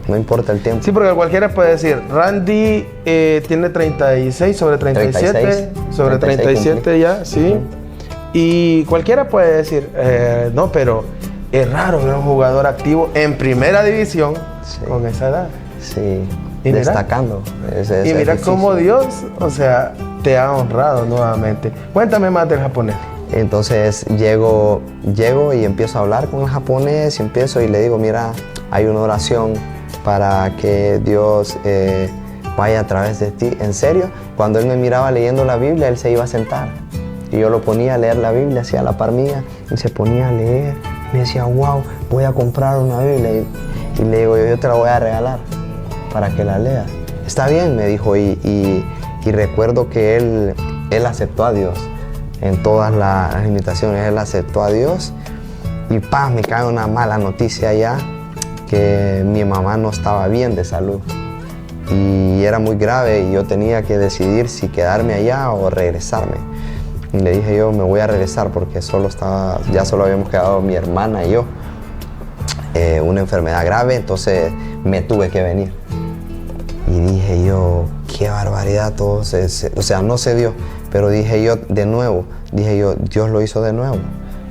[SPEAKER 4] No importa el tiempo.
[SPEAKER 3] Sí, porque cualquiera puede decir, Randy tiene 36 sobre 37,
[SPEAKER 4] 36,
[SPEAKER 3] sobre 37 ya, ¿sí? Y cualquiera puede decir, no, pero es raro ver a un jugador activo en primera división con esa edad.
[SPEAKER 4] Sí,
[SPEAKER 3] y
[SPEAKER 4] destacando.
[SPEAKER 3] Y mira cómo Dios, o sea, te ha honrado nuevamente. Cuéntame más del japonés.
[SPEAKER 4] Entonces llego y empiezo a hablar con el japonés y le digo, mira, hay una oración para que Dios vaya a través de ti. En serio, cuando él me miraba leyendo la Biblia, él se iba a sentar. Y yo lo ponía a leer la Biblia, hacía la par mía, y se ponía a leer. Me decía, wow, voy a comprar una Biblia. Y le digo, yo te la voy a regalar para que la leas. Está bien, me dijo. Y recuerdo que él aceptó a Dios en todas las invitaciones. Él aceptó a Dios. Y me cae una mala noticia allá, que mi mamá no estaba bien de salud. Y era muy grave y yo tenía que decidir si quedarme allá o regresarme. Y le dije yo, me voy a regresar porque ya solo habíamos quedado mi hermana y yo. Una enfermedad grave, entonces me tuve que venir. Y dije yo, qué barbaridad todo. O sea, no se dio, pero dije yo, Dios lo hizo de nuevo.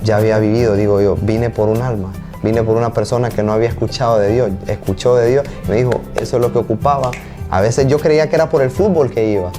[SPEAKER 4] Ya había vivido, digo yo, vine por un alma. Vine por una persona que no había escuchado de Dios, escuchó de Dios, me dijo, eso es lo que ocupaba. A veces yo creía que era por el fútbol que iba.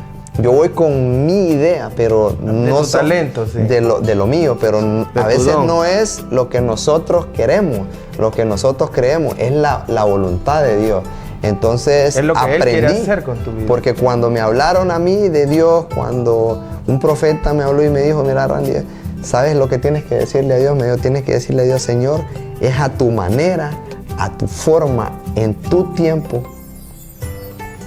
[SPEAKER 4] Yo voy con mi idea, pero no
[SPEAKER 3] tu talento, sí.
[SPEAKER 4] de lo mío, pero a veces no es lo que nosotros queremos, lo que nosotros creemos, es la voluntad de Dios. Entonces
[SPEAKER 3] es lo que
[SPEAKER 4] aprendí,
[SPEAKER 3] Él quiere hacer con tu vida.
[SPEAKER 4] Porque cuando me hablaron a mí de Dios, cuando un profeta me habló y me dijo, mira Randy, ¿sabes lo que tienes que decirle a Dios? Me dijo, tienes que decirle a Dios, Señor, es a tu manera, a tu forma, en tu tiempo.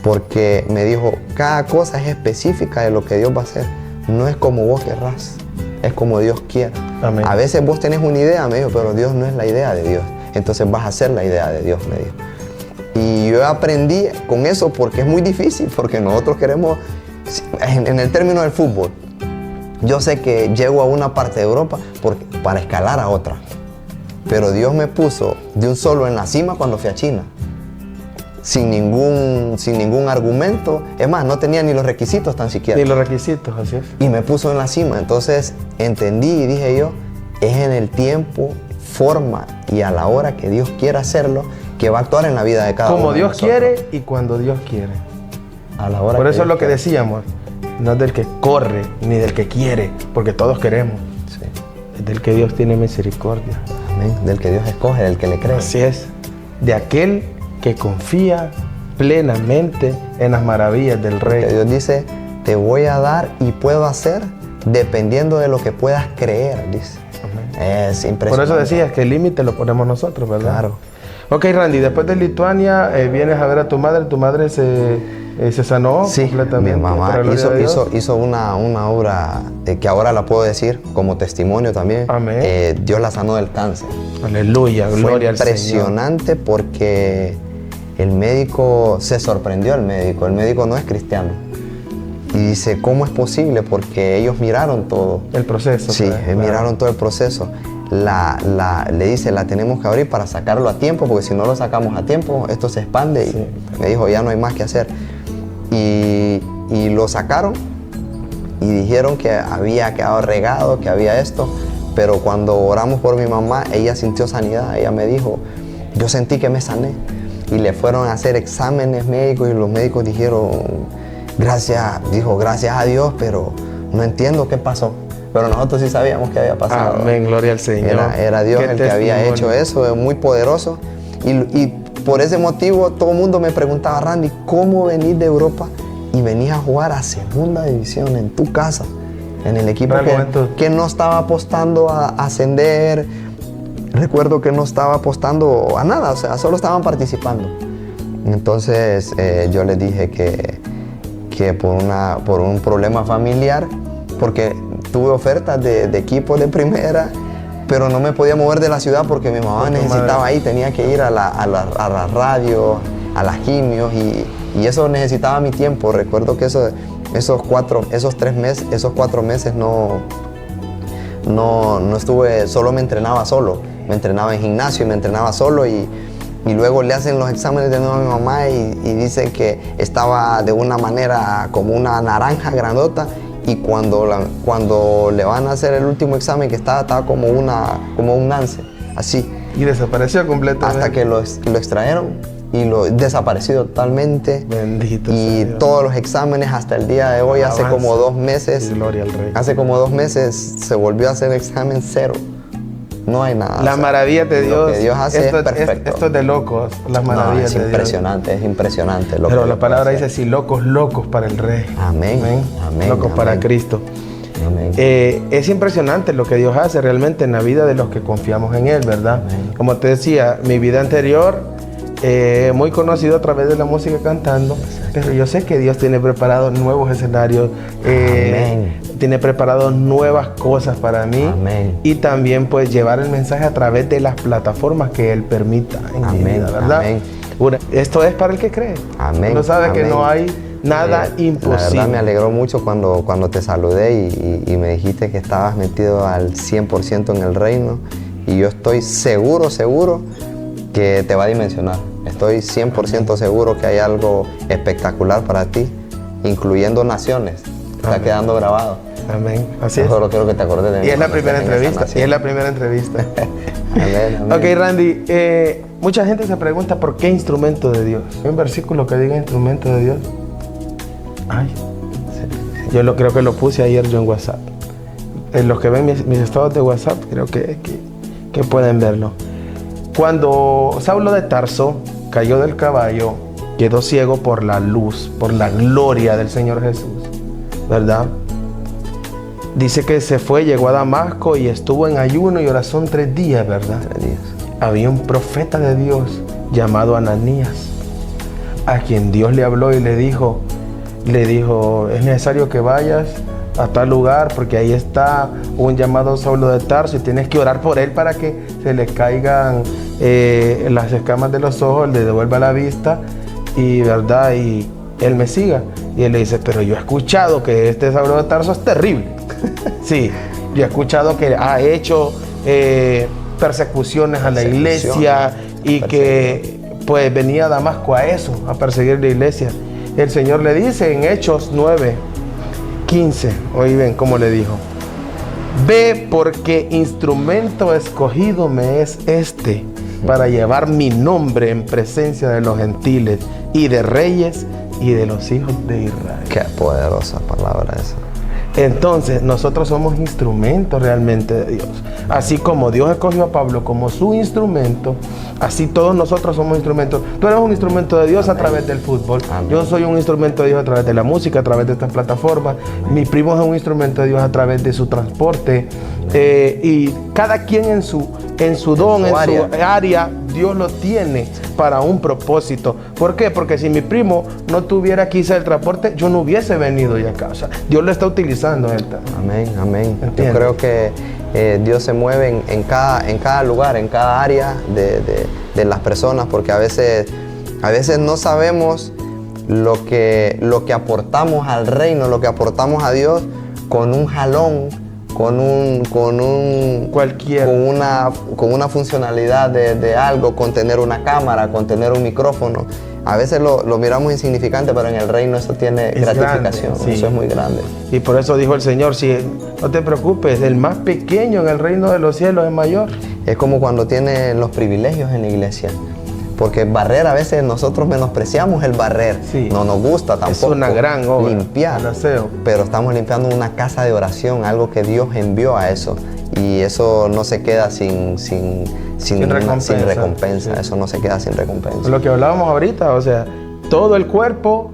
[SPEAKER 4] Porque me dijo, cada cosa es específica de lo que Dios va a hacer. No es como vos querrás, es como Dios quiera.
[SPEAKER 3] Amén.
[SPEAKER 4] A veces vos tenés una idea, me dijo, pero Dios no es la idea de Dios. Entonces vas a hacer la idea de Dios, me dijo. Y yo aprendí con eso porque es muy difícil, porque nosotros queremos en el término del fútbol, yo sé que llego a una parte de Europa para escalar a otra. Pero Dios me puso de un solo en la cima cuando fui a China. Sin ningún argumento. Es más, no tenía ni los requisitos tan siquiera.
[SPEAKER 3] Ni los requisitos, así es.
[SPEAKER 4] Y me puso en la cima. Entonces entendí y dije yo, es en el tiempo, forma y a la hora que Dios quiera hacerlo, que va a actuar en la vida de cada uno.
[SPEAKER 3] Como
[SPEAKER 4] de
[SPEAKER 3] Dios
[SPEAKER 4] nosotros.
[SPEAKER 3] quiere y cuando Dios quiere.
[SPEAKER 4] A la hora
[SPEAKER 3] Por
[SPEAKER 4] que
[SPEAKER 3] eso es
[SPEAKER 4] Dios
[SPEAKER 3] lo que
[SPEAKER 4] quiere.
[SPEAKER 3] decíamos, no es del que corre ni del que quiere, porque todos queremos.
[SPEAKER 4] Sí.
[SPEAKER 3] Es del que Dios tiene misericordia.
[SPEAKER 4] Amén. Del que Dios escoge, del que le cree.
[SPEAKER 3] Así es. De aquel que confía plenamente en las maravillas del
[SPEAKER 4] Que
[SPEAKER 3] Rey.
[SPEAKER 4] Dios dice, te voy a dar y puedo hacer dependiendo de lo que puedas creer, dice. Es impresionante.
[SPEAKER 3] Por eso decías que el límite lo ponemos nosotros, ¿verdad?
[SPEAKER 4] Claro.
[SPEAKER 3] Ok, Randy, después de Lituania vienes a ver a tu madre se sanó
[SPEAKER 4] Sí,
[SPEAKER 3] completamente.
[SPEAKER 4] mi mamá
[SPEAKER 3] para la gloria de Dios.
[SPEAKER 4] hizo una obra que ahora la puedo decir como testimonio también.
[SPEAKER 3] Amén.
[SPEAKER 4] Dios la sanó del cáncer.
[SPEAKER 3] Aleluya,
[SPEAKER 4] Fue
[SPEAKER 3] gloria al Señor.
[SPEAKER 4] impresionante porque el médico se sorprendió, el médico no es cristiano. Y dice, ¿cómo es posible? Porque ellos miraron todo.
[SPEAKER 3] El proceso.
[SPEAKER 4] Sí,
[SPEAKER 3] pues, claro.
[SPEAKER 4] miraron todo el proceso. Le dice, la tenemos que abrir para sacarlo a tiempo, porque si no lo sacamos a tiempo, esto se expande.
[SPEAKER 3] Sí.
[SPEAKER 4] Y me dijo, ya no hay más que hacer. Y lo sacaron y dijeron que había quedado regado, que había esto. Pero cuando oramos por mi mamá, ella sintió sanidad. Ella me dijo, yo sentí que me sané. Y le fueron a hacer exámenes médicos y los médicos dijeron, gracias a Dios, pero no entiendo qué pasó. Pero nosotros sí sabíamos que había pasado.
[SPEAKER 3] Amén, gloria al Señor.
[SPEAKER 4] Era Dios
[SPEAKER 3] Qué
[SPEAKER 4] el que había
[SPEAKER 3] testimonio.
[SPEAKER 4] hecho eso, es muy poderoso. Y por ese motivo todo el mundo me preguntaba, Randy, ¿cómo venís de Europa y venís a jugar a segunda división en tu casa? En el equipo
[SPEAKER 3] Gran juventud.
[SPEAKER 4] que no estaba apostando a ascender. Recuerdo que no estaba apostando a nada, o sea, solo estaban participando. Entonces yo les dije que por un problema familiar, porque tuve ofertas de equipos de primera, pero no me podía mover de la ciudad porque mi mamá necesitaba ahí, tenía que ir a la radio, a las quimios y eso necesitaba mi tiempo. Recuerdo que esos 4 meses no estuve, solo me entrenaba solo. Me entrenaba en gimnasio y me entrenaba solo y luego le hacen los exámenes de nuevo a mi mamá y dicen que estaba de una manera como una naranja grandota y cuando le van a hacer el último examen que estaba como un nance, así.
[SPEAKER 3] Y desapareció completamente.
[SPEAKER 4] Hasta que lo extrajeron y lo desapareció totalmente.
[SPEAKER 3] Bendito
[SPEAKER 4] y
[SPEAKER 3] sea Dios.
[SPEAKER 4] todos los exámenes hasta el día de hoy, hace
[SPEAKER 3] Alabanza
[SPEAKER 4] como 2 meses,
[SPEAKER 3] y gloria al Rey.
[SPEAKER 4] hace como 2 meses se volvió a hacer el examen 0. No hay nada.
[SPEAKER 3] Las maravillas de Dios.
[SPEAKER 4] Lo que Dios hace es perfecto.
[SPEAKER 3] Esto es de locos, las maravillas
[SPEAKER 4] es
[SPEAKER 3] de Dios.
[SPEAKER 4] impresionante, es impresionante. Lo
[SPEAKER 3] Pero
[SPEAKER 4] que
[SPEAKER 3] la
[SPEAKER 4] Dios
[SPEAKER 3] palabra
[SPEAKER 4] puede
[SPEAKER 3] dice
[SPEAKER 4] hacer.
[SPEAKER 3] así, locos para el Rey.
[SPEAKER 4] Amén, amén,
[SPEAKER 3] Locos para
[SPEAKER 4] amén.
[SPEAKER 3] Cristo.
[SPEAKER 4] Amén.
[SPEAKER 3] Es impresionante lo que Dios hace realmente en la vida de los que confiamos en Él, ¿verdad?
[SPEAKER 4] Amén.
[SPEAKER 3] Como te decía, mi vida anterior, muy conocido a través de la música cantando, pero yo sé que Dios tiene preparados nuevos escenarios,
[SPEAKER 4] Amén.
[SPEAKER 3] tiene preparados nuevas cosas para mí.
[SPEAKER 4] Amén.
[SPEAKER 3] Y también pues llevar el mensaje a través de las plataformas que Él permita en mi
[SPEAKER 4] Amén,
[SPEAKER 3] vida, ¿verdad?
[SPEAKER 4] amén.
[SPEAKER 3] Esto es para el que cree.
[SPEAKER 4] Amén.
[SPEAKER 3] Uno sabe que
[SPEAKER 4] amén.
[SPEAKER 3] no hay nada
[SPEAKER 4] La
[SPEAKER 3] imposible.
[SPEAKER 4] verdad me alegró mucho cuando te saludé y me dijiste que estabas metido al 100% en el reino y yo estoy seguro que te va a dimensionar. Estoy 100% seguro que hay algo espectacular para ti, incluyendo naciones. Está
[SPEAKER 3] Amén.
[SPEAKER 4] quedando grabado.
[SPEAKER 3] Amén. Así es.
[SPEAKER 4] Solo quiero que te acordes de mí.
[SPEAKER 3] Y es la
[SPEAKER 4] cuando
[SPEAKER 3] primera
[SPEAKER 4] estés en esa
[SPEAKER 3] entrevista. Y
[SPEAKER 4] nación.
[SPEAKER 3] es la primera entrevista.
[SPEAKER 4] Amén, amén.
[SPEAKER 3] Ok, Randy, mucha gente se pregunta por qué instrumento de Dios. ¿Hay un versículo que diga instrumento de Dios? Ay, yo creo que lo puse ayer yo en WhatsApp. Los que ven mis estados de WhatsApp, creo que pueden verlo. Cuando Saulo de Tarso cayó del caballo, quedó ciego por la luz, por la gloria del Señor Jesús, ¿verdad? Dice que se fue, llegó a Damasco y estuvo en ayuno y oración 3 días, ¿verdad?
[SPEAKER 4] 3 días.
[SPEAKER 3] Había un profeta de Dios llamado Ananías, a quien Dios le habló y le dijo, es necesario que vayas a tal lugar porque ahí está un llamado Saulo de Tarso y tienes que orar por él para que se le caigan las escamas de los ojos, le devuelva la vista y verdad y él me siga. Y él le dice, pero yo he escuchado que este Saulo de Tarso es terrible. Sí, yo he escuchado que ha hecho persecuciones a la iglesia y que pues venía a Damasco a eso, a perseguir la iglesia. El Señor le dice en Hechos 9:15, oí ven cómo le dijo: ve, porque instrumento escogido me es este para llevar mi nombre en presencia de los gentiles y de reyes y de los hijos de Israel.
[SPEAKER 4] Qué poderosa palabra esa.
[SPEAKER 3] Entonces nosotros somos instrumentos realmente de Dios. Así como Dios escogió a Pablo como su instrumento, así todos nosotros somos instrumentos. Tú eres un instrumento de Dios. Amén. A través del fútbol. Amén. Yo soy un instrumento de Dios a través de la música, a través de estas plataformas. Amén. Mi primo es un instrumento de Dios a través de su transporte. Y cada quien en su don, en su área, Dios lo tiene para un propósito. ¿Por qué? Porque si mi primo no tuviera quizá el transporte, yo no hubiese venido ya acá. O sea, Dios lo está utilizando él también.
[SPEAKER 4] Amén, amén.
[SPEAKER 3] ¿Entiendes?
[SPEAKER 4] Yo creo que Dios se mueve en cada lugar, en cada área de las personas, porque a veces no sabemos lo que aportamos al reino, lo que aportamos a Dios con un jalón, con una funcionalidad de algo, con tener una cámara, con tener un micrófono. A veces lo miramos insignificante, pero en el reino eso tiene gratificación, grande, sí. Eso es muy grande.
[SPEAKER 3] Y por eso dijo el Señor, no te preocupes, el más pequeño en el reino de los cielos es mayor.
[SPEAKER 4] Es como cuando tienen los privilegios en la iglesia. Porque barrer, a veces nosotros menospreciamos el barrer. Sí. No nos gusta tampoco.
[SPEAKER 3] Es una gran obra.
[SPEAKER 4] Limpiar. Pero estamos limpiando una casa de oración, algo que Dios envió a eso. Y eso no se queda sin recompensa. Sí. Eso no se queda sin recompensa.
[SPEAKER 3] Lo que hablábamos ahorita, o sea, todo el cuerpo,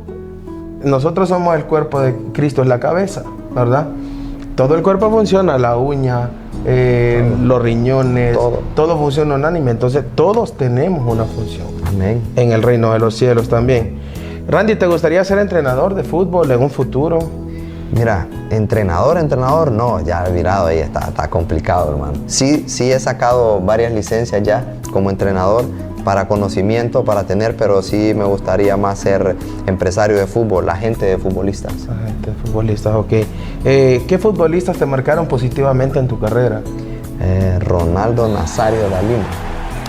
[SPEAKER 3] nosotros somos el cuerpo de Cristo, es la cabeza, ¿verdad? Todo el cuerpo funciona, la uña, los riñones, todo funciona unánime. Entonces todos tenemos una función.
[SPEAKER 4] Amén.
[SPEAKER 3] En el reino de los cielos también. Randy, ¿te gustaría ser entrenador de fútbol en un futuro?
[SPEAKER 4] Mira, entrenador, no, ya he mirado ahí, está complicado, hermano. Sí he sacado varias licencias ya como entrenador para conocimiento, para tener, pero sí me gustaría más ser empresario de fútbol, agente de futbolistas.
[SPEAKER 3] Agente de futbolistas, ok. ¿Qué futbolistas te marcaron positivamente en tu carrera?
[SPEAKER 4] Ronaldo Nazario da Lima.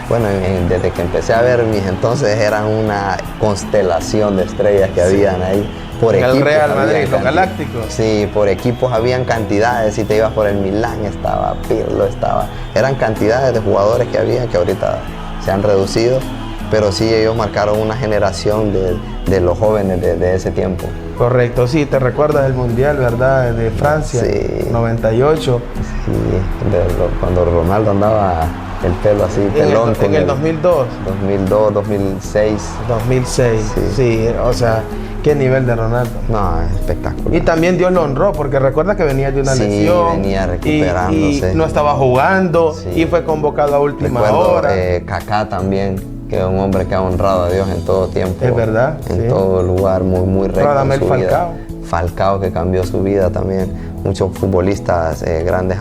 [SPEAKER 4] Bueno, desde que empecé a ver mis entonces eran una constelación de estrellas que habían ahí. Por
[SPEAKER 3] en
[SPEAKER 4] equipos,
[SPEAKER 3] el Real Madrid, los Galácticos.
[SPEAKER 4] Sí, por equipos habían cantidades. Si te ibas por el Milán, estaba Pirlo, eran cantidades de jugadores que había que ahorita se han reducido, pero sí ellos marcaron una generación de los jóvenes de ese tiempo.
[SPEAKER 3] Correcto, sí, te recuerdas del Mundial, ¿verdad? De Francia, sí. 98.
[SPEAKER 4] Sí, cuando Ronaldo andaba el pelo así, pelón.
[SPEAKER 3] En el 2002.
[SPEAKER 4] 2002, 2006.
[SPEAKER 3] 2006, sí, o sea, qué nivel de Ronaldo.
[SPEAKER 4] No, es espectacular.
[SPEAKER 3] Y también Dios lo honró, porque recuerda que venía de una lesión.
[SPEAKER 4] Venía recuperándose.
[SPEAKER 3] Y no estaba jugando, y fue convocado a última hora.
[SPEAKER 4] Kaká también, que es un hombre que ha honrado a Dios en todo tiempo.
[SPEAKER 3] Es verdad.
[SPEAKER 4] En todo lugar, muy recto.
[SPEAKER 3] Radamel Falcao.
[SPEAKER 4] Falcao, que cambió su vida también. Muchos futbolistas grandes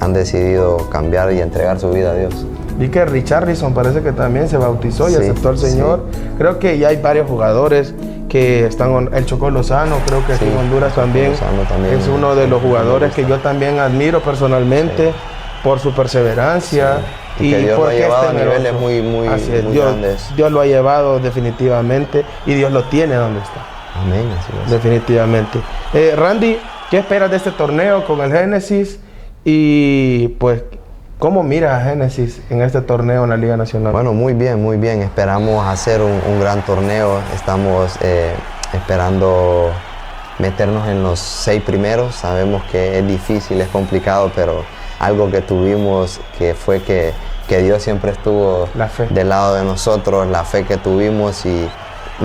[SPEAKER 4] han decidido cambiar y entregar su vida a Dios.
[SPEAKER 3] Vi que Richarlison parece que también se bautizó y aceptó al Señor. Sí. Creo que ya hay varios jugadores que están, el Chocó Lozano, creo que aquí en Honduras también es uno de los jugadores que yo también admiro personalmente por su perseverancia.
[SPEAKER 4] Sí. Y que Dios lo ha llevado a niveles muy grandes.
[SPEAKER 3] Dios lo ha llevado definitivamente y Dios lo tiene donde está.
[SPEAKER 4] Amén, así es.
[SPEAKER 3] Definitivamente. Randy, ¿qué esperas de este torneo con el Génesis? Y pues, ¿cómo miras a Génesis en este torneo en la Liga Nacional?
[SPEAKER 4] Bueno, muy bien. Esperamos hacer un gran torneo. Estamos esperando meternos en los 6 primeros. Sabemos que es difícil, es complicado, pero algo que tuvimos que fue que Dios siempre estuvo del lado de nosotros, la fe que tuvimos y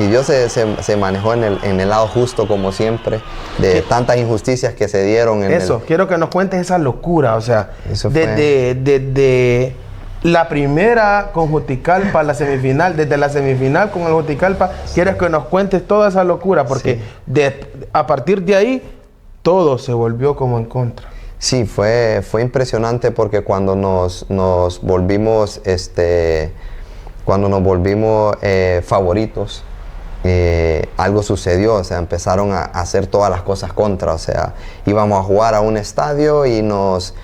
[SPEAKER 4] Dios se manejó en el lado justo como siempre, de tantas injusticias que se dieron.
[SPEAKER 3] Quiero que nos cuentes esa locura, o sea, desde la primera con Juticalpa, la semifinal, desde la semifinal con el Juticalpa, quieres que nos cuentes toda esa locura, porque a partir de ahí todo se volvió como en contra.
[SPEAKER 4] Sí, fue impresionante porque cuando nos volvimos favoritos, algo sucedió, o sea, empezaron a hacer todas las cosas contra, o sea, íbamos a jugar a un estadio y nos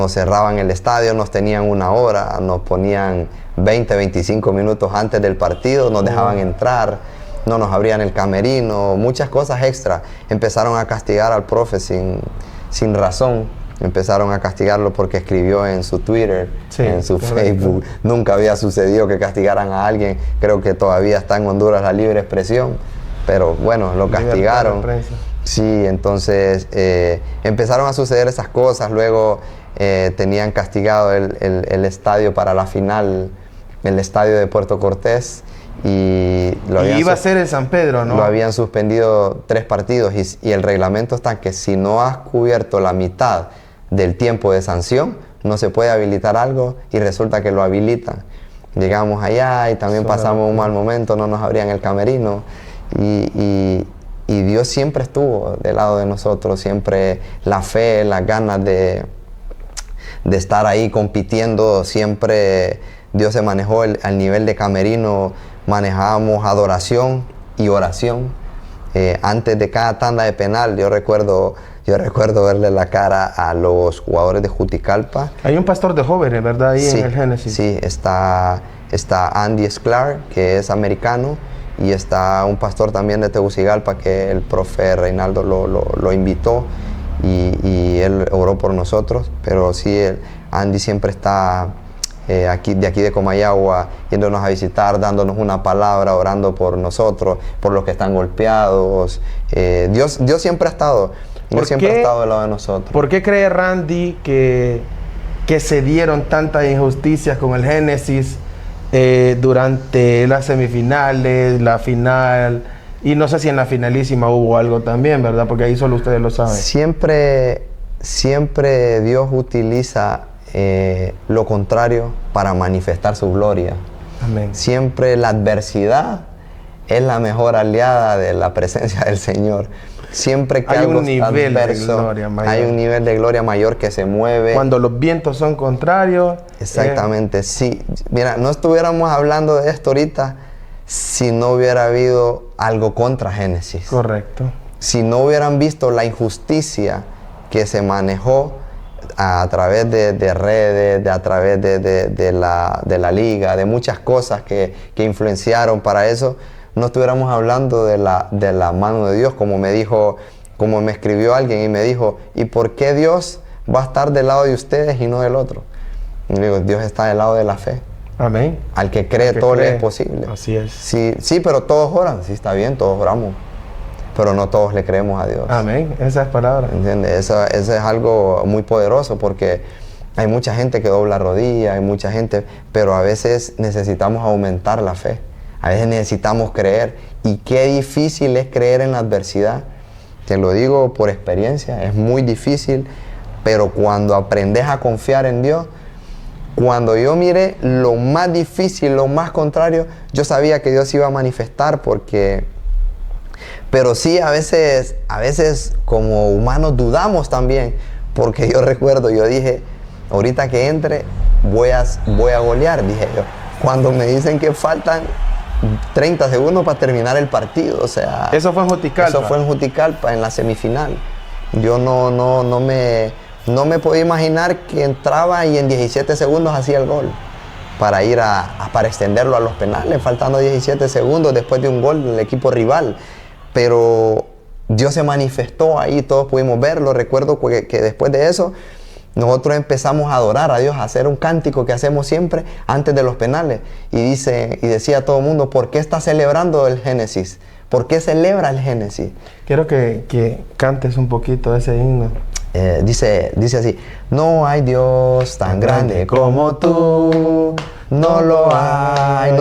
[SPEAKER 4] cerraban el estadio, nos tenían una hora, nos ponían 20, 25 minutos antes del partido, nos dejaban entrar, no nos abrían el camerino, muchas cosas extra. Empezaron a castigar al profe sin razón, empezaron a castigarlo porque escribió en su Twitter, en su Facebook. Nunca había sucedido que castigaran a alguien, creo que todavía está en Honduras la libre expresión, pero bueno, lo castigaron. Sí, entonces empezaron a suceder esas cosas, luego tenían castigado el estadio para la final, el estadio de Puerto Cortés, y
[SPEAKER 3] iba a ser en San Pedro, ¿no?
[SPEAKER 4] Lo habían suspendido 3 partidos y el reglamento está que si no has cubierto la mitad del tiempo de sanción, no se puede habilitar algo, y resulta que lo habilitan. Llegamos allá y también pasamos un mal momento, no nos abrían el camerino, y Dios siempre estuvo del lado de nosotros, siempre la fe, las ganas de estar ahí compitiendo, siempre Dios se manejó al nivel de camerino, manejábamos adoración y oración. Antes de cada tanda de penal, yo recuerdo verle la cara a los jugadores de Juticalpa.
[SPEAKER 3] Hay un pastor de jóvenes, ¿verdad? Ahí
[SPEAKER 4] Sí,
[SPEAKER 3] en el Génesis.
[SPEAKER 4] Sí, está Andy Sklar, que es americano, y está un pastor también de Tegucigalpa, que el profe Reinaldo lo invitó, y él oró por nosotros. Pero sí, Andy siempre está de aquí de Comayagua, yéndonos a visitar, dándonos una palabra, orando por nosotros, por los que están golpeados. Dios siempre ha estado. Dios siempre ha estado del lado de nosotros.
[SPEAKER 3] ¿Por qué cree Randy que se dieron tantas injusticias con el Génesis durante las semifinales, la final, y no sé si en la finalísima hubo algo también, ¿verdad? Porque ahí solo ustedes lo saben.
[SPEAKER 4] Siempre Dios utiliza lo contrario para manifestar su gloria.
[SPEAKER 3] Amén.
[SPEAKER 4] Siempre la adversidad es la mejor aliada de la presencia del Señor. Siempre que
[SPEAKER 3] hay
[SPEAKER 4] algo
[SPEAKER 3] un nivel
[SPEAKER 4] adverso,
[SPEAKER 3] de gloria mayor.
[SPEAKER 4] hay un nivel de gloria mayor que se mueve.
[SPEAKER 3] Cuando los vientos son contrarios.
[SPEAKER 4] Exactamente, sí. Mira, no estuviéramos hablando de esto ahorita si no hubiera habido algo contra Génesis.
[SPEAKER 3] Correcto.
[SPEAKER 4] Si no hubieran visto la injusticia que se manejó a través de redes, a través de la liga, de muchas cosas que influenciaron para eso, no estuviéramos hablando de la mano de Dios, como me escribió alguien y me dijo, ¿y por qué Dios va a estar del lado de ustedes y no del otro? Y digo, Dios está del lado de la fe.
[SPEAKER 3] Amén.
[SPEAKER 4] Al que cree, todo le es posible.
[SPEAKER 3] Así es.
[SPEAKER 4] Sí, pero todos oran, sí, está bien, todos oramos, pero no todos le creemos a Dios.
[SPEAKER 3] Amén, esa es palabra.
[SPEAKER 4] ¿Entiendes? Eso es algo muy poderoso, porque hay mucha gente que dobla rodillas, hay mucha gente, pero a veces necesitamos aumentar la fe. A veces necesitamos creer, y qué difícil es creer en la adversidad. Te lo digo por experiencia, es muy difícil, pero cuando aprendes a confiar en Dios, cuando yo miré lo más difícil, lo más contrario, yo sabía que Dios iba a manifestar, pero sí, a veces como humanos dudamos también, porque yo recuerdo, yo dije, ahorita que entre voy a golear, dije yo, cuando me dicen que faltan 30 segundos para terminar el partido, o sea...
[SPEAKER 3] Eso fue en Juticalpa.
[SPEAKER 4] Eso fue en Juticalpa, en la semifinal. Yo no me podía imaginar que entraba y en 17 segundos hacía el gol para ir para extenderlo a los penales, faltando 17 segundos después de un gol del equipo rival. Pero Dios se manifestó ahí, todos pudimos verlo. Recuerdo que después de eso, nosotros empezamos a adorar a Dios, a hacer un cántico que hacemos siempre antes de los penales. Y decía a todo el mundo, ¿por qué está celebrando el Génesis? ¿Por qué celebra el Génesis?
[SPEAKER 3] Quiero que cantes un poquito ese himno.
[SPEAKER 4] Dice así: no hay Dios tan grande como tú, no lo hay.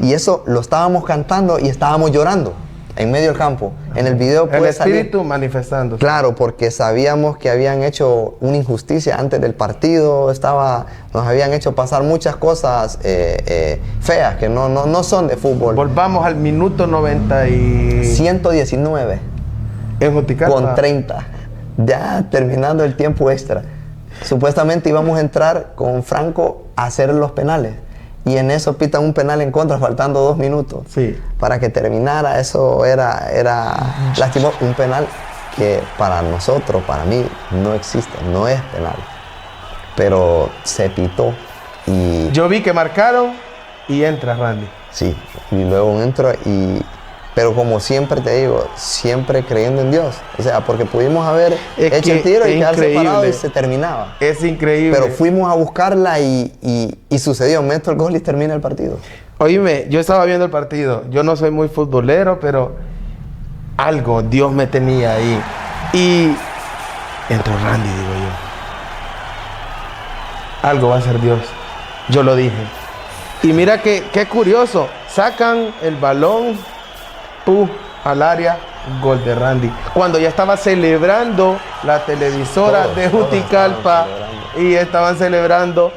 [SPEAKER 4] Y eso lo estábamos cantando y estábamos llorando en medio del campo. En el video puede
[SPEAKER 3] el espíritu
[SPEAKER 4] salir,
[SPEAKER 3] manifestándose.
[SPEAKER 4] Claro, porque sabíamos que habían hecho una injusticia antes del partido, nos habían hecho pasar muchas cosas feas que no son de fútbol.
[SPEAKER 3] Volvamos al minuto
[SPEAKER 4] 119
[SPEAKER 3] en Juticalpa,
[SPEAKER 4] con 30, ya terminando el tiempo extra. Supuestamente íbamos a entrar con Franco a hacer los penales, Y en eso pitan un penal en contra faltando 2 minutos.
[SPEAKER 3] Sí.
[SPEAKER 4] Para que terminara, eso era lastimoso. Un penal que para nosotros, para mí, no existe, no es penal. Pero se pitó y...
[SPEAKER 3] Yo vi que marcaron y entra Randy.
[SPEAKER 4] Sí, y luego entro pero como siempre te digo, siempre creyendo en Dios. O sea, porque pudimos haber hecho el tiro y quedarse parado y se terminaba.
[SPEAKER 3] Es increíble.
[SPEAKER 4] Pero fuimos a buscarla y sucedió. Meto el gol y termina el partido.
[SPEAKER 3] Oíme, yo estaba viendo el partido. Yo no soy muy futbolero, pero algo Dios me tenía ahí. Y entró Randy, digo yo. Algo va a ser Dios. Yo lo dije. Y mira qué curioso. Sacan el balón al área, gol de Randy. Cuando ya estaba celebrando la televisora de Juticalpa y estaban celebrando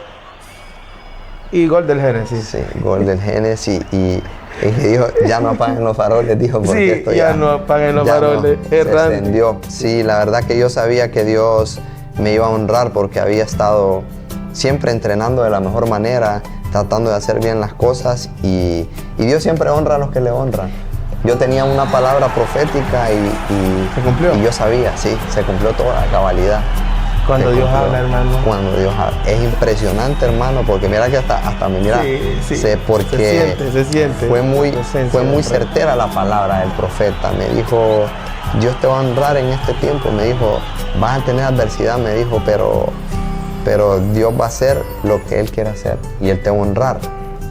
[SPEAKER 3] y gol del Génesis.
[SPEAKER 4] Sí, gol del Génesis y dijo, ya no apaguen los faroles, dijo, porque
[SPEAKER 3] Sí,
[SPEAKER 4] esto
[SPEAKER 3] ya no apaguen los faroles.
[SPEAKER 4] Se extendió. Sí, la verdad que yo sabía que Dios me iba a honrar porque había estado siempre entrenando de la mejor manera, tratando de hacer bien las cosas y Dios siempre honra a los que le honran. Yo tenía una palabra profética y
[SPEAKER 3] ¿se cumplió?
[SPEAKER 4] Y yo sabía, sí, se cumplió toda la cabalidad.
[SPEAKER 3] Cuando Dios habla, hermano.
[SPEAKER 4] Cuando Dios habla. Es impresionante, hermano, porque mira que hasta me mira.
[SPEAKER 3] Sí.
[SPEAKER 4] Sé porque
[SPEAKER 3] se siente.
[SPEAKER 4] Fue muy certera la palabra del profeta. Me dijo, Dios te va a honrar en este tiempo. Me dijo, vas a tener adversidad, me dijo, pero Dios va a hacer lo que Él quiere hacer y Él te va a honrar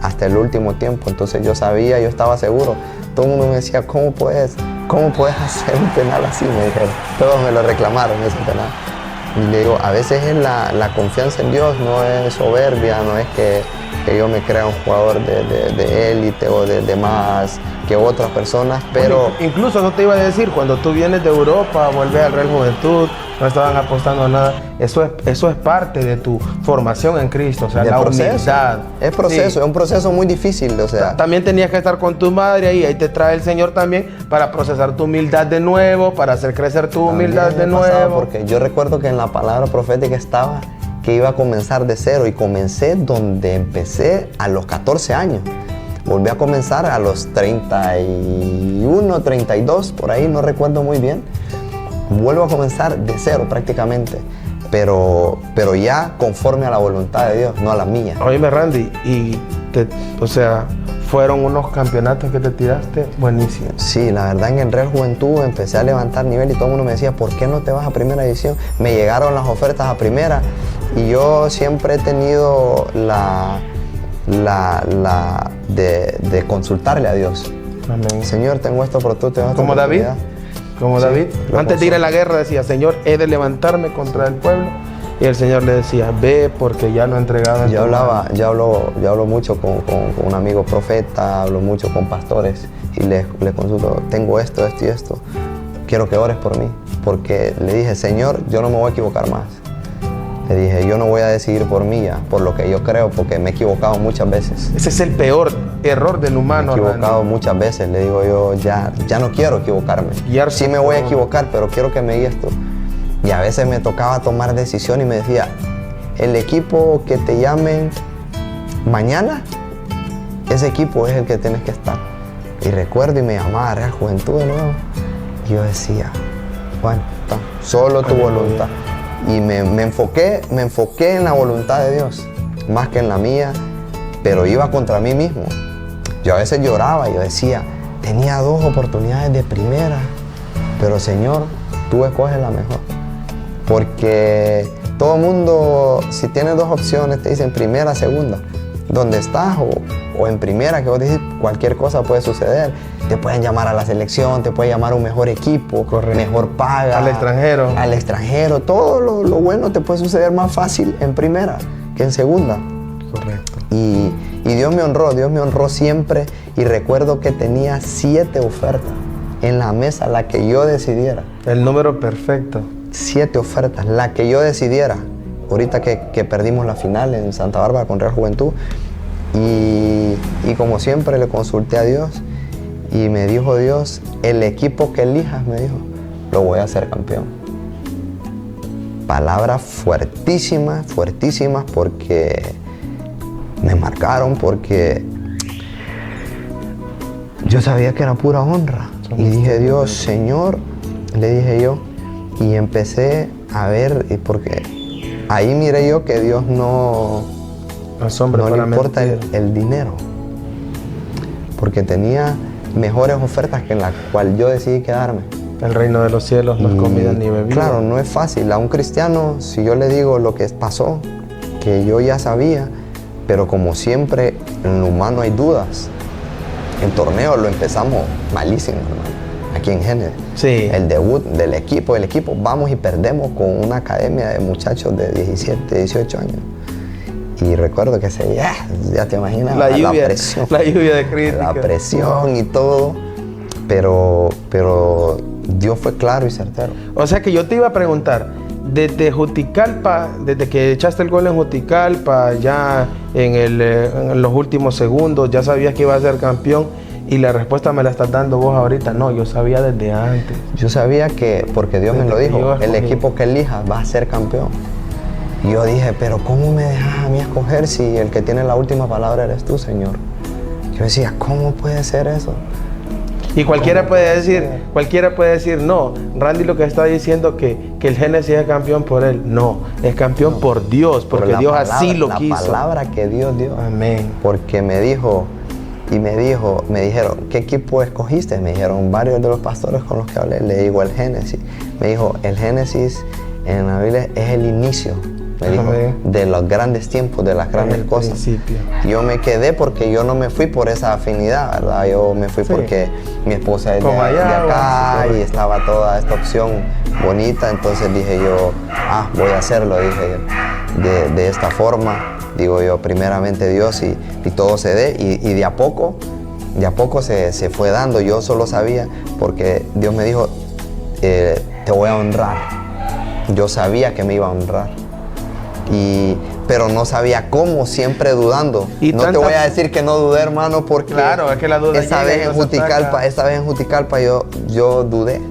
[SPEAKER 4] hasta el último tiempo. Entonces yo sabía, yo estaba seguro. Todo el mundo me decía, ¿cómo puedes hacer un penal así? Me dijeron, todos me lo reclamaron ese penal. Y le digo, a veces es la confianza en Dios, no es soberbia, no es que yo me crea un jugador de élite o de más que otras personas, pero...
[SPEAKER 3] Incluso no te iba a decir, cuando tú vienes de Europa, vuelves al Real Juventud, no estaban apostando a nada, eso es parte de tu formación en Cristo, o sea, la humildad.
[SPEAKER 4] Es proceso, sí. Es un proceso muy difícil, o sea...
[SPEAKER 3] También tenías que estar con tu madre ahí te trae el Señor también para procesar tu humildad de nuevo, para hacer crecer tu humildad de nuevo.
[SPEAKER 4] Porque yo recuerdo que en la palabra profética estaba que iba a comenzar de cero y comencé donde empecé a los 14 años. Volví a comenzar a los 31, 32, por ahí, no recuerdo muy bien. Vuelvo a comenzar de cero prácticamente, pero ya conforme a la voluntad de Dios, no a la mía.
[SPEAKER 3] Oíme, Randy, fueron unos campeonatos que te tiraste buenísimos.
[SPEAKER 4] Sí, la verdad en el Real Juventud empecé a levantar nivel y todo el mundo me decía, ¿por qué no te vas a primera división? Me llegaron las ofertas a primera y yo siempre he tenido de consultarle a Dios.
[SPEAKER 3] Amén.
[SPEAKER 4] Señor, tengo esta oportunidad.
[SPEAKER 3] Como David. Como sí, David. Antes de ir a la guerra decía, Señor, he de levantarme contra el pueblo. Y el Señor le decía, ve porque ya lo he entregado.
[SPEAKER 4] Yo hablo mucho con un amigo profeta, hablo mucho con pastores y le consulto, tengo esto y esto. Quiero que ores por mí. Porque le dije, Señor, yo no me voy a equivocar más. Le dije, yo no voy a decidir por mí ya, por lo que yo creo, porque me he equivocado muchas veces.
[SPEAKER 3] Ese es el peor error del humano.
[SPEAKER 4] Me he equivocado muchas veces, le digo yo, ya no quiero equivocarme. Sí me voy a equivocar, pero quiero que me guíes tú. Y a veces me tocaba tomar decisión y me decía, el equipo que te llamen mañana, ese equipo es el que tienes que estar. Y recuerdo y me llamaba Real Juventud de nuevo. Y yo decía, bueno, solo tu voluntad. Y me enfoqué en la voluntad de Dios, más que en la mía, pero iba contra mí mismo. Yo a veces lloraba y yo decía, tenía 2 oportunidades de primera, pero Señor, tú escoges la mejor. Porque todo el mundo, si tienes 2 opciones, te dicen primera, segunda. Donde estás o en primera, que vos decís, cualquier cosa puede suceder. Te pueden llamar a la selección, te pueden llamar a un mejor equipo, correcto, mejor paga. Al extranjero. Todo lo bueno te puede suceder más fácil en primera que en segunda.
[SPEAKER 3] Correcto.
[SPEAKER 4] Y Dios me honró siempre. Y recuerdo que tenía 7 ofertas en la mesa, la que yo decidiera.
[SPEAKER 3] El número perfecto.
[SPEAKER 4] 7 ofertas, la que yo decidiera. Ahorita que perdimos la final en Santa Bárbara con Real Juventud. Y como siempre le consulté a Dios. Y me dijo Dios, el equipo que elijas, me dijo, lo voy a hacer campeón. Palabras fuertísimas, porque me marcaron porque yo sabía que era pura honra. Y dije, Dios, Señor, le dije yo, y empecé a ver, porque ahí miré yo que Dios no le importa el dinero, porque tenía mejores ofertas que en la cual yo decidí quedarme.
[SPEAKER 3] El reino de los cielos no es comida ni bebida.
[SPEAKER 4] Claro, no es fácil. A un cristiano, si yo le digo lo que pasó, que yo ya sabía, pero como siempre en lo humano hay dudas. El torneo lo empezamos malísimo, hermano, aquí en Génesis.
[SPEAKER 3] Sí.
[SPEAKER 4] El debut del equipo, vamos y perdemos con una academia de muchachos de 17, 18 años. Y recuerdo que ya te imaginas
[SPEAKER 3] la lluvia de crítica.
[SPEAKER 4] La presión y todo, pero Dios fue claro y certero.
[SPEAKER 3] O sea que yo te iba a preguntar, desde Juticalpa, desde que echaste el gol en Juticalpa, ya en los últimos segundos, ya sabías que iba a ser campeón, y la respuesta me la estás dando vos ahorita. No, yo sabía desde antes.
[SPEAKER 4] Yo sabía que, porque Dios me lo dijo, el equipo que elijas va a ser campeón. Y yo dije, pero ¿cómo me dejas a mí escoger si el que tiene la última palabra eres tú, Señor? Yo decía, ¿cómo puede ser eso?
[SPEAKER 3] Y cualquiera puede decir, no, Randy lo que está diciendo que el Génesis es campeón por él. No, es campeón por Dios, porque Dios así lo quiso.
[SPEAKER 4] La palabra que Dios dio.
[SPEAKER 3] Amén.
[SPEAKER 4] Porque me dijeron, ¿qué equipo escogiste? Me dijeron varios de los pastores con los que hablé. Le digo el Génesis. Me dijo, el Génesis en la Biblia es el inicio. Me dijo, de los grandes tiempos, de las grandes cosas.
[SPEAKER 3] Principio.
[SPEAKER 4] Yo me quedé porque yo no me fui por esa afinidad, ¿verdad? Yo me fui porque mi esposa es de acá y estaba toda esta opción bonita. Entonces dije yo, voy a hacerlo, dije de esta forma. Digo yo, primeramente Dios y todo se dé. Y de a poco se fue dando. Yo solo sabía porque Dios me dijo, te voy a honrar. Yo sabía que me iba a honrar. Pero no sabía cómo, siempre dudando. No te voy a decir que no dudé, hermano, porque
[SPEAKER 3] claro, es que la duda
[SPEAKER 4] esta vez en Juticalpa yo dudé.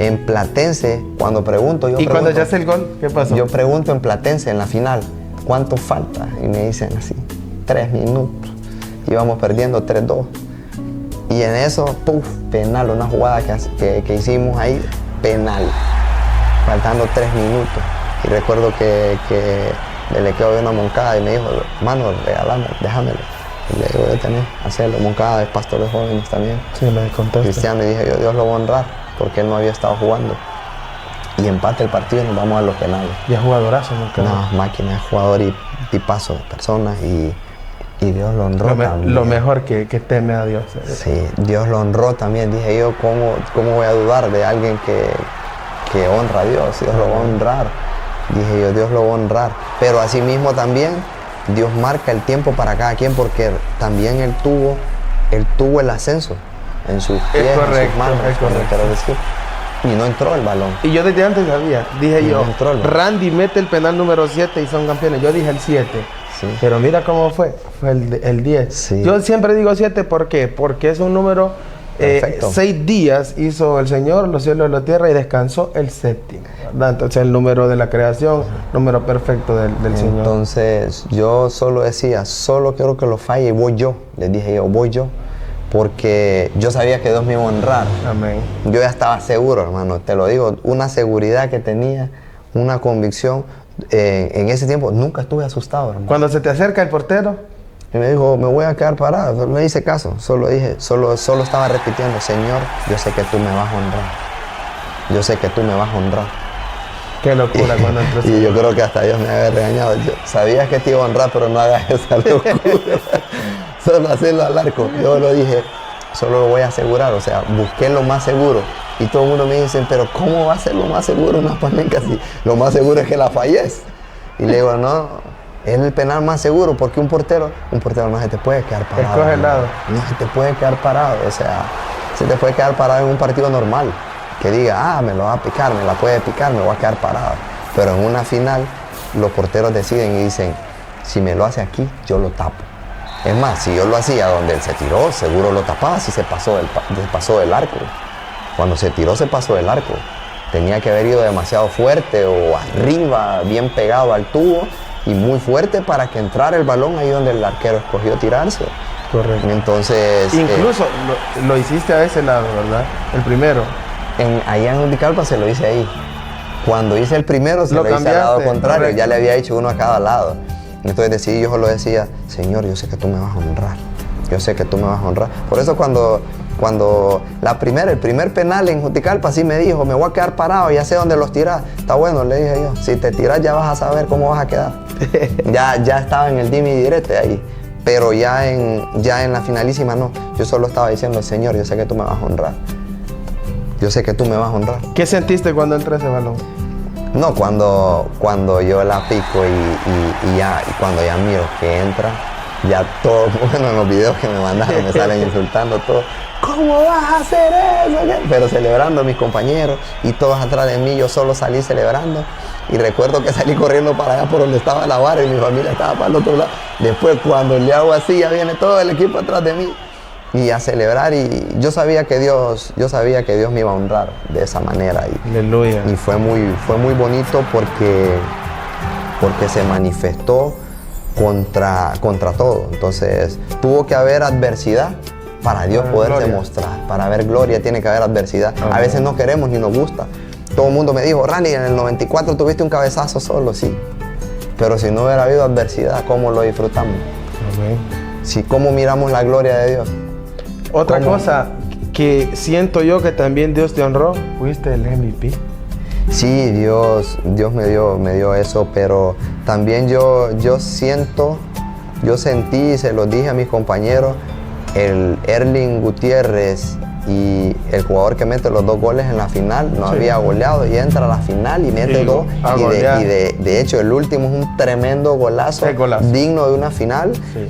[SPEAKER 4] En Platense, cuando pregunto,
[SPEAKER 3] cuando ya hace el gol, ¿qué pasó?
[SPEAKER 4] Yo pregunto en Platense, en la final, ¿cuánto falta? Y me dicen así, 3 minutos. Íbamos perdiendo 3-2. Y en eso, penal, una jugada que hicimos ahí, penal. Faltando 3 minutos. Y recuerdo que le quedó una Moncada y me dijo, mano, regálame, déjamelo. Y le digo, yo también, hacerlo. Moncada es pastor de jóvenes también.
[SPEAKER 3] Sí, me contaste.
[SPEAKER 4] Cristiano, y dije yo, Dios lo va a honrar, porque él no había estado jugando. Y empate el partido y nos vamos a los penales.
[SPEAKER 3] Y es jugadorazo, Moncada.
[SPEAKER 4] No, máquina, es jugador y tipazo de personas y Dios lo honró también.
[SPEAKER 3] Lo mejor que teme a Dios.
[SPEAKER 4] Sí, Dios lo honró también. Dije yo, ¿cómo voy a dudar de alguien que honra a Dios? Dios lo va a honrar. Dije yo, Dios lo va a honrar. Pero así mismo también, Dios marca el tiempo para cada quien, porque también él tuvo el ascenso en sus pies, en sus manos, quiero decir. Y no entró el balón.
[SPEAKER 3] Y yo desde antes sabía, dije yo, Randy mete el penal número 7 y son campeones. Yo dije el 7. Sí. Pero mira cómo fue el 10. Sí. Yo siempre digo 7, ¿por qué? Porque es un número, 6 días hizo el Señor los cielos y la tierra y descansó el 7º, ¿verdad? Entonces el número de la creación, número perfecto del Señor.
[SPEAKER 4] Entonces yo solo decía, solo quiero que lo falle y voy yo. Les dije yo, voy yo. Porque yo sabía que Dios me iba a honrar.
[SPEAKER 3] Amén.
[SPEAKER 4] Yo ya estaba seguro, hermano, te lo digo, una seguridad que tenía, una convicción. En ese tiempo nunca estuve asustado, hermano.
[SPEAKER 3] Cuando se te acerca el portero
[SPEAKER 4] y me dijo, me voy a quedar parado, no hice caso, solo estaba repitiendo, Señor, yo sé que tú me vas a honrar. Yo sé que tú me vas a honrar.
[SPEAKER 3] Qué locura cuando entró.
[SPEAKER 4] Y yo creo que hasta Dios me había regañado. Yo sabía que te iba a honrar, pero no hagas esa locura. Solo hacerlo al arco. Yo lo dije, solo lo voy a asegurar. O sea, busqué lo más seguro. Y todo el mundo me dice, pero ¿cómo va a ser lo más seguro una panenca así? Lo más seguro es que la falles. Y le digo, no, es el penal más seguro, porque un portero no se te puede quedar parado.
[SPEAKER 3] Escoge el lado.
[SPEAKER 4] No se te puede quedar parado. O sea, se te puede quedar parado en un partido normal. Que diga, me lo va a picar, me la puede picar, me voy a quedar parado. Pero en una final, los porteros deciden y dicen, si me lo hace aquí, yo lo tapo. Es más, si yo lo hacía donde él se tiró, seguro lo tapaba si se pasó del arco. Cuando se tiró, se pasó del arco. Tenía que haber ido demasiado fuerte o arriba, bien pegado al tubo, y muy fuerte para que entrara el balón ahí donde el arquero escogió tirarse.
[SPEAKER 3] Correcto.
[SPEAKER 4] Entonces...
[SPEAKER 3] Incluso lo hiciste a ese lado, ¿verdad? El primero.
[SPEAKER 4] Allá en Juticalpa se lo hice ahí. Cuando hice el primero se lo hice al lado contrario,
[SPEAKER 3] correcto.
[SPEAKER 4] Ya le había hecho uno a cada lado. Entonces yo solo decía, Señor, yo sé que tú me vas a honrar. Yo sé que tú me vas a honrar. Por eso cuando el primer penal en Juticalpa sí me dijo, me voy a quedar parado, ya sé dónde los tiras. Está bueno, le dije yo, si te tiras ya vas a saber cómo vas a quedar. ya estaba en el dime y direte ahí. Pero ya en la finalísima no. Yo solo estaba diciendo, Señor, yo sé que tú me vas a honrar. Yo sé que tú me vas a honrar.
[SPEAKER 3] ¿Qué sentiste cuando entró ese balón?
[SPEAKER 4] No, cuando yo la pico y cuando ya miro que entra, ya todo, bueno, en los videos que me mandaron me salen insultando todo. ¿Cómo vas a hacer eso? Pero celebrando mis compañeros y todos atrás de mí, yo solo salí celebrando. Y recuerdo que salí corriendo para allá por donde estaba la vara y mi familia estaba para el otro lado. Después cuando le hago así, ya viene todo el equipo atrás de mí. Y a celebrar, y yo sabía que Dios me iba a honrar de esa manera.
[SPEAKER 3] Aleluya.
[SPEAKER 4] Y fue muy bonito porque se manifestó contra todo. Entonces tuvo que haber adversidad para Dios poderse
[SPEAKER 3] gloria.
[SPEAKER 4] mostrar. Para ver gloria tiene que haber adversidad.
[SPEAKER 3] Amén.
[SPEAKER 4] A veces no queremos ni nos gusta. Todo el mundo me dijo, Randy, en el 94 tuviste un cabezazo solo, sí. Pero si no hubiera habido adversidad, ¿cómo lo disfrutamos?
[SPEAKER 3] Amén.
[SPEAKER 4] Si cómo miramos la gloria de Dios.
[SPEAKER 3] Otra
[SPEAKER 4] ¿Cómo?
[SPEAKER 3] cosa que siento yo que también Dios te honró, fuiste el MVP.
[SPEAKER 4] Sí, Dios me dio eso, pero también yo sentí y se lo dije a mis compañeros, el Erling Gutiérrez y el jugador que mete los 2 goles en la final, no
[SPEAKER 3] Sí.
[SPEAKER 4] había goleado y entra a la final y mete
[SPEAKER 3] Sí,
[SPEAKER 4] 2.
[SPEAKER 3] a
[SPEAKER 4] Y
[SPEAKER 3] golear.
[SPEAKER 4] de hecho el último es un tremendo golazo,
[SPEAKER 3] Qué golazo.
[SPEAKER 4] digno de una final.
[SPEAKER 3] Sí.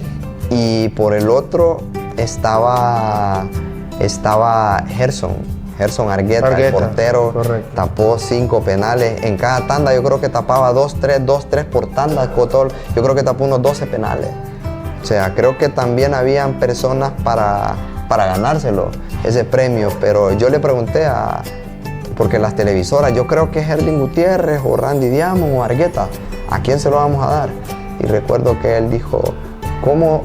[SPEAKER 4] Y por el otro estaba Gerson Argueta, el
[SPEAKER 3] Argueta,
[SPEAKER 4] portero,
[SPEAKER 3] correcto.
[SPEAKER 4] tapó 5 penales. En cada tanda yo creo que tapaba 2-3 por tanda. Yo creo que tapó unos 12 penales. O sea, creo que también habían personas para ganárselo, ese premio. Pero yo le pregunté porque las televisoras, yo creo que es Erling Gutiérrez o Randy Diamond o Argueta, ¿a quién se lo vamos a dar? Y recuerdo que él dijo, ¿cómo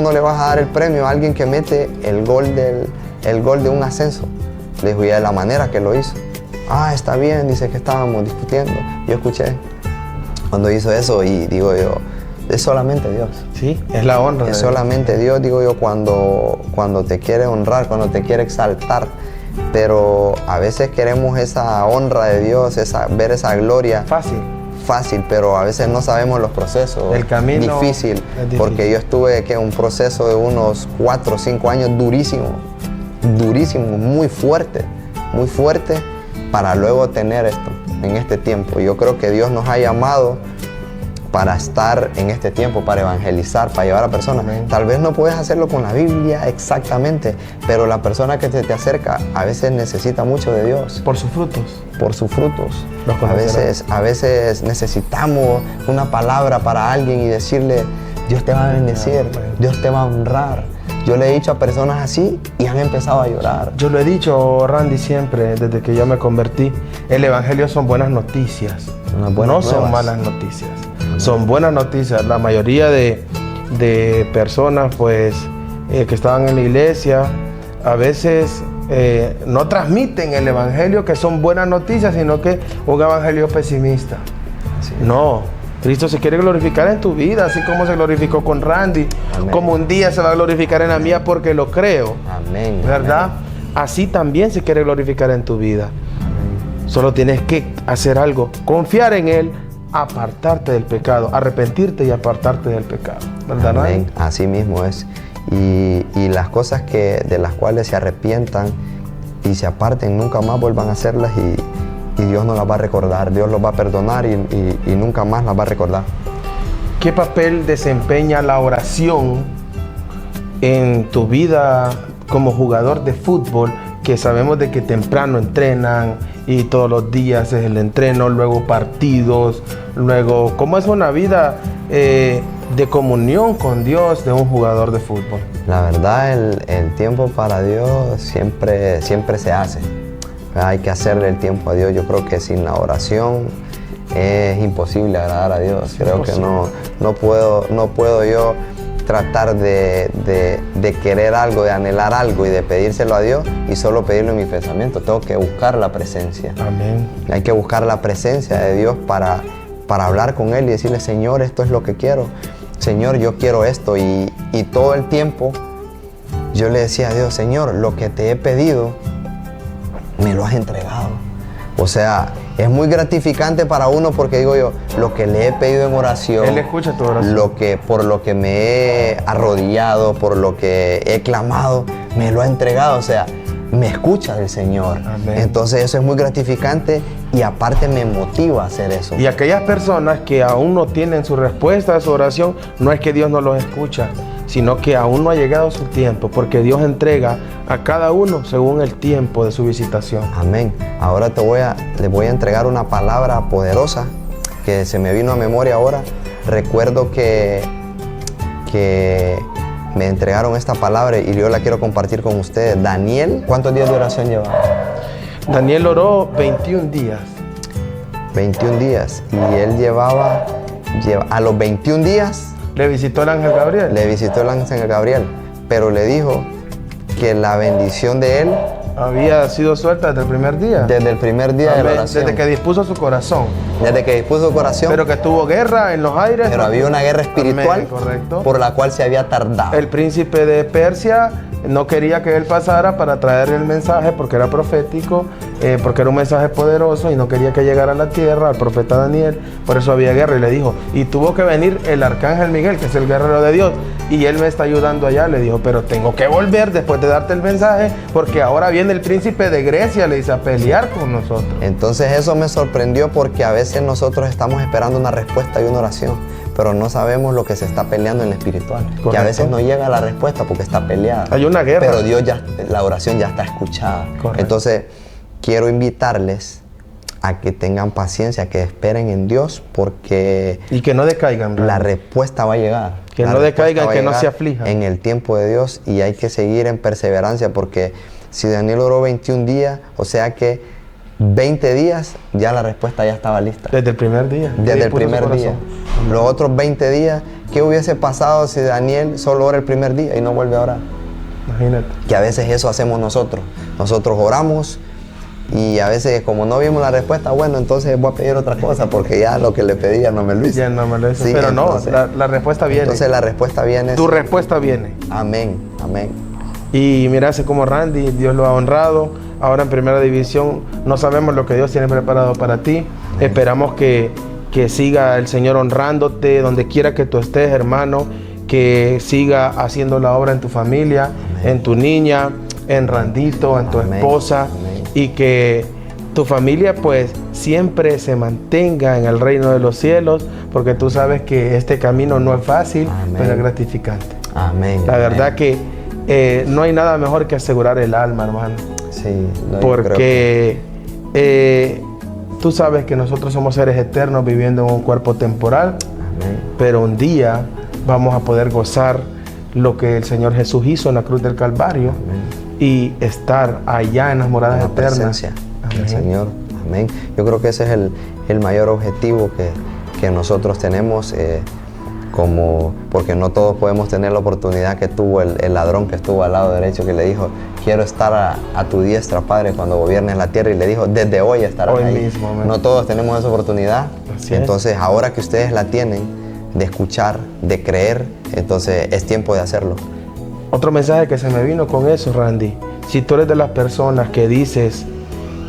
[SPEAKER 4] no le vas a dar el premio a alguien que mete el gol de un ascenso? Le dijo, y de la manera que lo hizo. Ah, está bien, dice que estábamos discutiendo. Yo escuché cuando hizo eso y digo yo, es solamente Dios.
[SPEAKER 3] Sí, es la honra.
[SPEAKER 4] Es
[SPEAKER 3] de
[SPEAKER 4] solamente Dios, digo yo, cuando te quiere honrar, cuando te quiere exaltar. Pero a veces queremos esa honra de Dios, ver esa gloria. Fácil, pero a veces no sabemos los procesos.
[SPEAKER 3] El camino
[SPEAKER 4] difícil,
[SPEAKER 3] es difícil.
[SPEAKER 4] porque yo estuve un proceso de unos 4 o 5 años durísimo, muy fuerte, para luego tener esto en este tiempo. Yo creo que Dios nos ha llamado para estar en este tiempo, para evangelizar, para llevar a personas.
[SPEAKER 3] Amén.
[SPEAKER 4] Tal vez no puedes hacerlo con la Biblia exactamente, pero la persona que se te acerca a veces necesita mucho de Dios.
[SPEAKER 3] Por sus frutos.
[SPEAKER 4] Por sus frutos.
[SPEAKER 3] Los conocerás.
[SPEAKER 4] A veces necesitamos una palabra para alguien y decirle, Dios te va a bendecir,
[SPEAKER 3] Amén.
[SPEAKER 4] Dios te va a honrar. Yo le he dicho a personas así y han empezado a llorar.
[SPEAKER 3] Yo lo he dicho, Randy, siempre, desde que yo me convertí, el evangelio son buenas noticias.
[SPEAKER 4] Unas buenas
[SPEAKER 3] No son
[SPEAKER 4] nuevas.
[SPEAKER 3] malas noticias. Son buenas noticias. La mayoría de personas, pues, que estaban en la iglesia, a veces no transmiten el evangelio que son buenas noticias, sino que un evangelio pesimista.
[SPEAKER 4] Así.
[SPEAKER 3] No, Cristo se quiere glorificar en tu vida, así como se glorificó con Randy,
[SPEAKER 4] Amén.
[SPEAKER 3] como un día se va a glorificar en la mía porque lo creo,
[SPEAKER 4] Amén.
[SPEAKER 3] ¿verdad?
[SPEAKER 4] Amén.
[SPEAKER 3] Así también se quiere glorificar en tu vida. Solo tienes que hacer algo, confiar en Él, apartarte del pecado, arrepentirte y apartarte del pecado, ¿verdad, Randy?
[SPEAKER 4] Amén. Así mismo es. Y las cosas de las cuales se arrepientan y se aparten, nunca más vuelvan a hacerlas y Dios no las va a recordar. Dios los va a perdonar y nunca más las va a recordar.
[SPEAKER 3] ¿Qué papel desempeña la oración en tu vida como jugador de fútbol? Que sabemos de que temprano entrenan y todos los días es el entreno, luego partidos, luego, ¿cómo es una vida de comunión con Dios de un jugador de fútbol?
[SPEAKER 4] La verdad, el tiempo para Dios siempre se hace. Hay que hacerle el tiempo a Dios. Yo creo que sin la oración es imposible agradar a Dios. Creo que no puedo yo tratar de querer algo, de anhelar algo y de pedírselo a Dios y solo pedirlo en mis pensamientos. Tengo que buscar la presencia.
[SPEAKER 3] Amén.
[SPEAKER 4] Hay que buscar la presencia de Dios para hablar con Él y decirle, Señor, esto es lo que quiero. Señor, yo quiero esto. Y todo el tiempo yo le decía a Dios, Señor, lo que te he pedido, me lo has entregado. O sea, es muy gratificante para uno porque digo yo, lo que le he pedido en oración,
[SPEAKER 3] Él escucha tu oración.
[SPEAKER 4] por lo que me he arrodillado, por lo que he clamado, me lo ha entregado. O sea, me escucha el Señor.
[SPEAKER 3] Amén.
[SPEAKER 4] Entonces eso es muy gratificante y aparte me motiva a hacer eso.
[SPEAKER 3] Y aquellas personas que aún no tienen su respuesta a su oración, no es que Dios no los escucha, sino que aún no ha llegado su tiempo, porque Dios entrega a cada uno según el tiempo de su visitación.
[SPEAKER 4] Amén. Ahora les voy a entregar una palabra poderosa que se me vino a memoria ahora. Recuerdo que me entregaron esta palabra y yo la quiero compartir con ustedes. Daniel, ¿cuántos días de oración llevaba?
[SPEAKER 3] Daniel oró 21 días.
[SPEAKER 4] 21 días. Y él llevaba a los 21 días.
[SPEAKER 3] Le visitó el ángel Gabriel.
[SPEAKER 4] Le visitó el ángel Gabriel, pero le dijo que la bendición de él
[SPEAKER 3] Había sido suelta desde el primer día.
[SPEAKER 4] desde el primer día de la oración.
[SPEAKER 3] Desde que dispuso su corazón.
[SPEAKER 4] Desde que dispuso su corazón.
[SPEAKER 3] Pero que tuvo guerra en los aires.
[SPEAKER 4] Pero había una guerra espiritual.
[SPEAKER 3] Amén, correcto.
[SPEAKER 4] Por la cual se había tardado.
[SPEAKER 3] El príncipe de Persia no quería que él pasara para traer el mensaje porque era profético, porque era un mensaje poderoso y no quería que llegara a la tierra, al profeta Daniel. Por eso había guerra y le dijo, y tuvo que venir el arcángel Miguel, que es el guerrero de Dios, y él me está ayudando allá. Le dijo, pero tengo que volver después de darte el mensaje porque ahora viene el príncipe de Grecia, le dice, a pelear con nosotros.
[SPEAKER 4] Entonces eso me sorprendió porque a veces nosotros estamos esperando una respuesta y una oración, pero no sabemos lo que se está peleando en lo espiritual.
[SPEAKER 3] Correcto.
[SPEAKER 4] Que a veces no llega la respuesta porque está peleada.
[SPEAKER 3] Hay una guerra.
[SPEAKER 4] Pero Dios la oración ya está escuchada.
[SPEAKER 3] Correcto.
[SPEAKER 4] Entonces, quiero invitarles a que tengan paciencia, que esperen en Dios, porque
[SPEAKER 3] Y que no decaigan, ¿verdad?
[SPEAKER 4] la respuesta va a llegar.
[SPEAKER 3] Que
[SPEAKER 4] La
[SPEAKER 3] no
[SPEAKER 4] respuesta
[SPEAKER 3] decaigan,
[SPEAKER 4] va a
[SPEAKER 3] que no
[SPEAKER 4] llegar
[SPEAKER 3] se aflijan.
[SPEAKER 4] En el tiempo de Dios, y hay que seguir en perseverancia, porque si Daniel oró 21 días, o sea que 20 días ya la respuesta ya estaba lista.
[SPEAKER 3] Desde el primer día.
[SPEAKER 4] Desde el
[SPEAKER 3] Dispuso su
[SPEAKER 4] primer día.
[SPEAKER 3] corazón.
[SPEAKER 4] Los otros 20 días, ¿qué hubiese pasado si Daniel solo ora el primer día y no vuelve a orar?
[SPEAKER 3] Imagínate.
[SPEAKER 4] Que a veces eso hacemos nosotros. Nosotros oramos y a veces como no vimos la respuesta, bueno, entonces voy a pedir otra cosa porque ya lo que le pedía no me lo hizo.
[SPEAKER 3] Ya no me lo hizo.
[SPEAKER 4] Sí,
[SPEAKER 3] Pero
[SPEAKER 4] entonces-
[SPEAKER 3] no, la respuesta viene.
[SPEAKER 4] Entonces la respuesta viene.
[SPEAKER 3] Tu respuesta viene.
[SPEAKER 4] Amén, amén.
[SPEAKER 3] Y mira, así como Randy, Dios lo ha honrado. Ahora en primera división no sabemos lo que Dios tiene preparado para ti. Esperamos que siga el Señor honrándote donde quiera que tú estés, hermano. Que siga haciendo la obra en tu familia, en tu niña, en Randito, en tu
[SPEAKER 4] Amén.
[SPEAKER 3] esposa.
[SPEAKER 4] Amén.
[SPEAKER 3] Y que tu familia pues siempre se mantenga en el reino de los cielos. Porque tú sabes que este camino no es fácil,
[SPEAKER 4] Amén.
[SPEAKER 3] pero es gratificante.
[SPEAKER 4] Amén.
[SPEAKER 3] La verdad
[SPEAKER 4] amén.
[SPEAKER 3] que no hay nada mejor que asegurar el alma, hermano.
[SPEAKER 4] Sí, no, yo creo
[SPEAKER 3] Porque tú sabes que nosotros somos seres eternos viviendo en un cuerpo temporal,
[SPEAKER 4] Amén.
[SPEAKER 3] pero un día vamos a poder gozar lo que el Señor Jesús hizo en la cruz del Calvario y estar allá en las moradas
[SPEAKER 4] La
[SPEAKER 3] eternas.
[SPEAKER 4] presencia del
[SPEAKER 3] Amén.
[SPEAKER 4] Señor. Amén. Yo creo que ese es el mayor objetivo que nosotros tenemos, porque no todos podemos tener la oportunidad que tuvo el ladrón que estuvo al lado derecho, que le dijo, quiero estar a tu diestra, Padre, cuando gobiernes la tierra, y le dijo, desde hoy estarás
[SPEAKER 3] Hoy
[SPEAKER 4] ahí.
[SPEAKER 3] mismo, amén.
[SPEAKER 4] No todos tenemos esa oportunidad.
[SPEAKER 3] Así es.
[SPEAKER 4] Entonces, ahora que ustedes la tienen, de escuchar, de creer, entonces es tiempo de hacerlo.
[SPEAKER 3] Otro mensaje que se me vino con eso, Randy. Si tú eres de las personas que dices,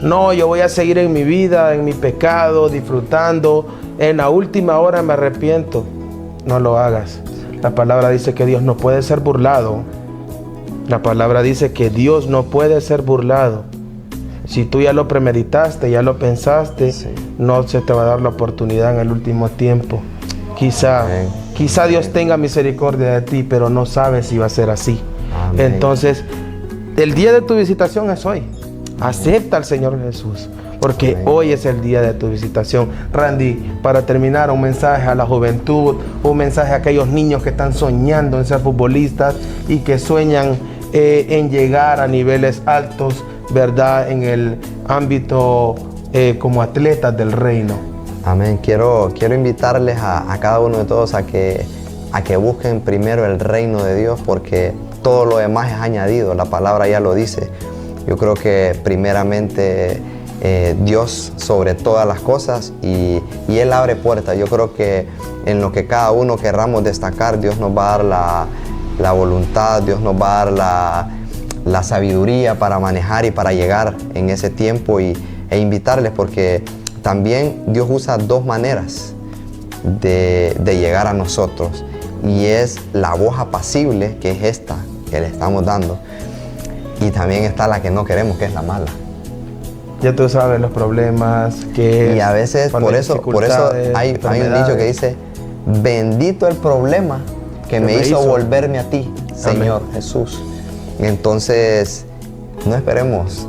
[SPEAKER 3] no, yo voy a seguir en mi vida, en mi pecado, disfrutando, en la última hora me arrepiento, no lo hagas. La palabra dice que Dios no puede ser burlado. La palabra dice que Dios no puede ser burlado. Si tú ya lo premeditaste, ya lo pensaste,
[SPEAKER 4] Sí.
[SPEAKER 3] no se te va a dar la oportunidad en el último tiempo. Quizá Dios tenga misericordia de ti, pero no sabes si va a ser así.
[SPEAKER 4] Amén.
[SPEAKER 3] Entonces, el día de tu visitación es hoy. Acepta al Señor Jesús, porque
[SPEAKER 4] Amén.
[SPEAKER 3] hoy es el día de tu visitación. Randy, para terminar, un mensaje a la juventud, un mensaje a aquellos niños que están soñando en ser futbolistas y que sueñan en llegar a niveles altos, ¿verdad? En el ámbito como atletas del reino.
[SPEAKER 4] Amén. Quiero invitarles a cada uno de todos a que busquen primero el reino de Dios, porque todo lo demás es añadido. La palabra ya lo dice. Yo creo que primeramente Dios sobre todas las cosas y Él abre puertas. Yo creo que en lo que cada uno querramos destacar, Dios nos va a dar la voluntad, Dios nos va a dar la sabiduría para manejar y para llegar en ese tiempo e invitarles, porque también Dios usa dos maneras de llegar a nosotros, y es la voz apacible, que es esta que le estamos dando, y también está la que no queremos, que es la mala.
[SPEAKER 3] Ya tú sabes los problemas que...
[SPEAKER 4] Y a veces, por eso hay un dicho que dice: bendito el problema que me hizo volverme a ti, Señor. Amén. Jesús. Entonces, no esperemos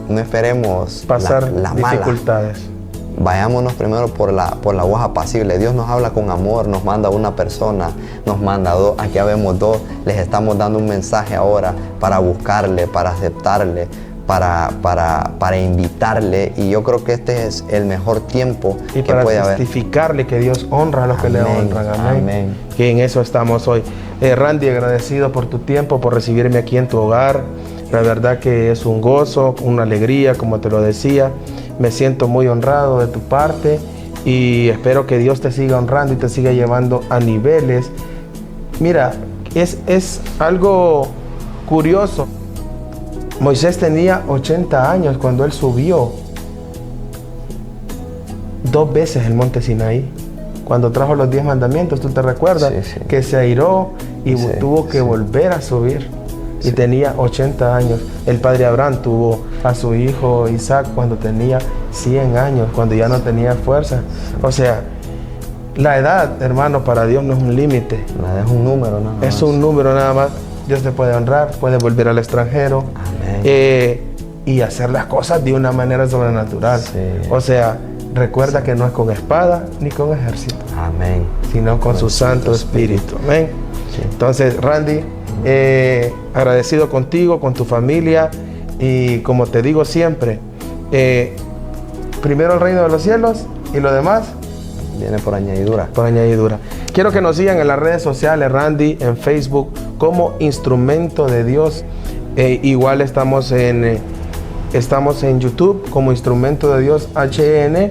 [SPEAKER 3] pasar
[SPEAKER 4] la
[SPEAKER 3] dificultades.
[SPEAKER 4] Mala. Vayámonos primero por la voz apacible. Dios nos habla con amor, nos manda una persona, nos manda dos. Aquí habemos dos. Les estamos dando un mensaje ahora para buscarle, para aceptarle, para invitarle, y yo creo que este es el mejor tiempo
[SPEAKER 3] y
[SPEAKER 4] que
[SPEAKER 3] para
[SPEAKER 4] puede haber.
[SPEAKER 3] testificarle que Dios honra a los que le honran. Amén.
[SPEAKER 4] Amén.
[SPEAKER 3] Que en eso estamos hoy. Randy, agradecido por tu tiempo, por recibirme aquí en tu hogar. La verdad que es un gozo, una alegría, como te lo decía. Me siento muy honrado de tu parte y espero que Dios te siga honrando y te siga llevando a niveles. Mira, es algo curioso. Moisés tenía 80 años cuando él subió 2 veces el monte Sinaí. Cuando trajo los 10 mandamientos, ¿tú te recuerdas?
[SPEAKER 4] Sí.
[SPEAKER 3] Que se airó y tuvo que volver a subir. Y tenía 80 años. El padre Abraham tuvo a su hijo Isaac cuando tenía 100 años, cuando ya no tenía fuerza. O sea, la edad, hermano, para Dios no es un límite.
[SPEAKER 4] Nada, es un número nada más.
[SPEAKER 3] Es un número nada más. Dios te puede honrar, puede volver al extranjero. Y hacer las cosas de una manera sobrenatural. Sí. O sea, recuerda que no es con espada ni con ejército.
[SPEAKER 4] Amén.
[SPEAKER 3] Sino con su Santo Espíritu. Amén. Sí. Entonces, Randy, agradecido contigo, con tu familia, y como te digo siempre, primero el reino de los cielos y lo demás
[SPEAKER 4] viene por añadidura.
[SPEAKER 3] Por añadidura. Quiero que nos sigan en las redes sociales, Randy, en Facebook, como Instrumento de Dios. Igual estamos en YouTube como Instrumento de Dios HN.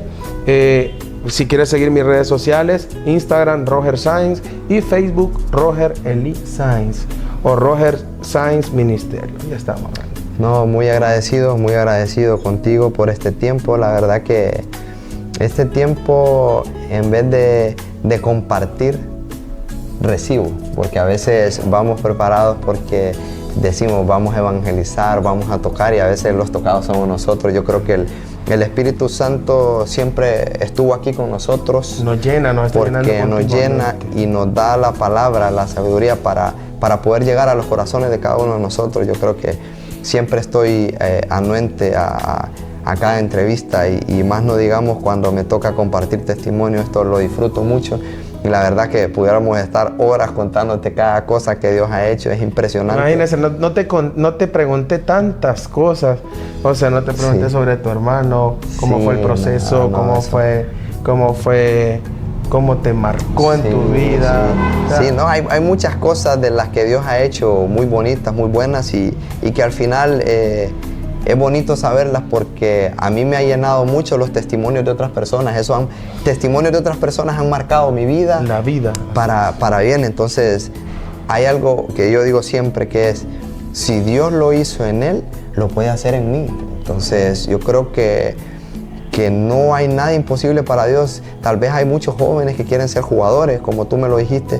[SPEAKER 3] Si quieres seguir mis redes sociales, Instagram Roger Sainz y Facebook Roger Eli Sainz o Roger Sainz Ministerio. Ya estamos.
[SPEAKER 4] No, muy agradecido contigo por este tiempo. La verdad que este tiempo, en vez de compartir, recibo, porque a veces vamos preparados porque decimos vamos a evangelizar, vamos a tocar, y a veces los tocados somos nosotros. Yo creo que el Espíritu Santo siempre estuvo aquí con nosotros.
[SPEAKER 3] Nos llena,
[SPEAKER 4] porque nos llena y nos da la palabra, la sabiduría para poder llegar a los corazones de cada uno de nosotros. Yo creo que siempre estoy anuente a cada entrevista, y más no digamos cuando me toca compartir testimonio. Esto lo disfruto mucho, y la verdad que pudiéramos estar horas contándote cada cosa que Dios ha hecho. Es impresionante.
[SPEAKER 3] Imagínense, no te pregunté tantas cosas. O sea, no te pregunté sobre tu hermano, cómo fue el proceso, cómo te marcó en tu vida.
[SPEAKER 4] Sí, o sea, no, hay muchas cosas de las que Dios ha hecho muy bonitas, muy buenas, y que al final es bonito saberlas, porque a mí me ha llenado mucho los testimonios de otras personas. Testimonios de otras personas han marcado mi vida.
[SPEAKER 3] La vida.
[SPEAKER 4] Para bien. Entonces, hay algo que yo digo siempre, que es: si Dios lo hizo en él, lo puede hacer en mí. Entonces, yo creo que no hay nada imposible para Dios. Tal vez hay muchos jóvenes que quieren ser jugadores, como tú me lo dijiste.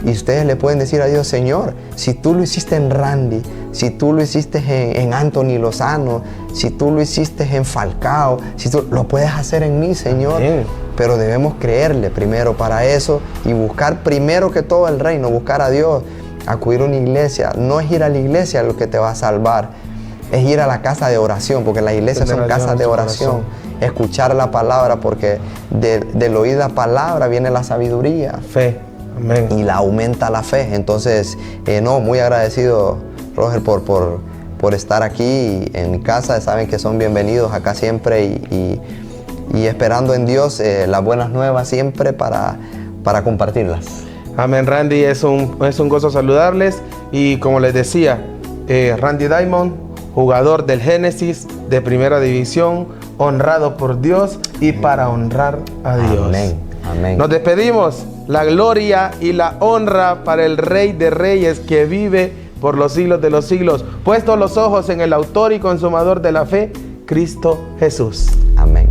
[SPEAKER 4] Y ustedes le pueden decir a Dios: Señor, si tú lo hiciste en Randy, si tú lo hiciste en Anthony Lozano, si tú lo hiciste en Falcao, si tú lo puedes hacer en mí, Señor. Amén. Pero debemos creerle primero para eso, y buscar primero que todo el reino, buscar a Dios, acudir a una iglesia. No es ir a la iglesia lo que te va a salvar, es ir a la casa de oración, porque las iglesias son casas de oración. Escuchar la palabra, porque del oír la palabra viene la sabiduría.
[SPEAKER 3] Fe. Amén.
[SPEAKER 4] Y la aumenta la fe. Entonces, muy agradecido, Roger, por estar aquí en mi casa. Saben que son bienvenidos acá siempre, y esperando en Dios las buenas nuevas siempre para compartirlas.
[SPEAKER 3] Amén, Randy, es un gozo saludarles. Y como les decía, Randy Diamond, jugador del Génesis de Primera División, honrado por Dios y para honrar a Dios.
[SPEAKER 4] Amén, amén.
[SPEAKER 3] Nos despedimos. La gloria y la honra para el Rey de Reyes que vive por los siglos de los siglos. Puestos los ojos en el autor y consumador de la fe, Cristo Jesús.
[SPEAKER 4] Amén.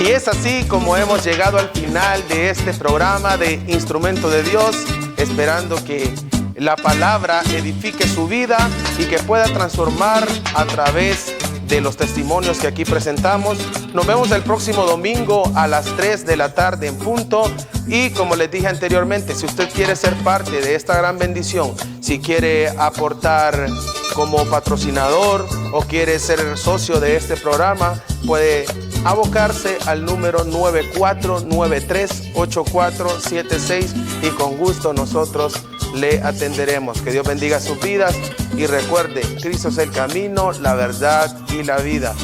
[SPEAKER 3] Y es así como hemos llegado al final de este programa de Instrumento de Dios, esperando que la palabra edifique su vida y que pueda transformar a través de los testimonios que aquí presentamos. Nos vemos el próximo domingo a las 3 de la tarde en punto. Y como les dije anteriormente, si usted quiere ser parte de esta gran bendición, si quiere aportar como patrocinador o quiere ser socio de este programa, puede abocarse al número 9493-8476 y con gusto nosotros le atenderemos. Que Dios bendiga sus vidas y recuerde, Cristo es el camino, la verdad y la vida.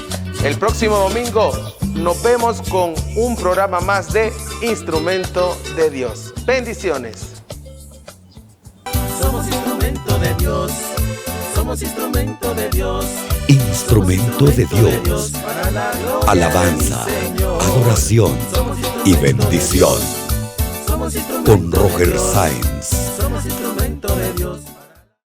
[SPEAKER 3] El próximo domingo nos vemos con un programa más de Instrumento de Dios. Bendiciones.
[SPEAKER 1] Somos instrumento de Dios. Somos instrumento de Dios.
[SPEAKER 2] Instrumento de Dios.
[SPEAKER 1] Para la gloria
[SPEAKER 2] Alabanza,
[SPEAKER 1] de mi Señor.
[SPEAKER 2] adoración y bendición.
[SPEAKER 1] Somos instrumento
[SPEAKER 2] Con
[SPEAKER 1] de
[SPEAKER 2] Roger
[SPEAKER 1] Dios.
[SPEAKER 2] Sáenz.
[SPEAKER 1] Somos instrumento de Dios.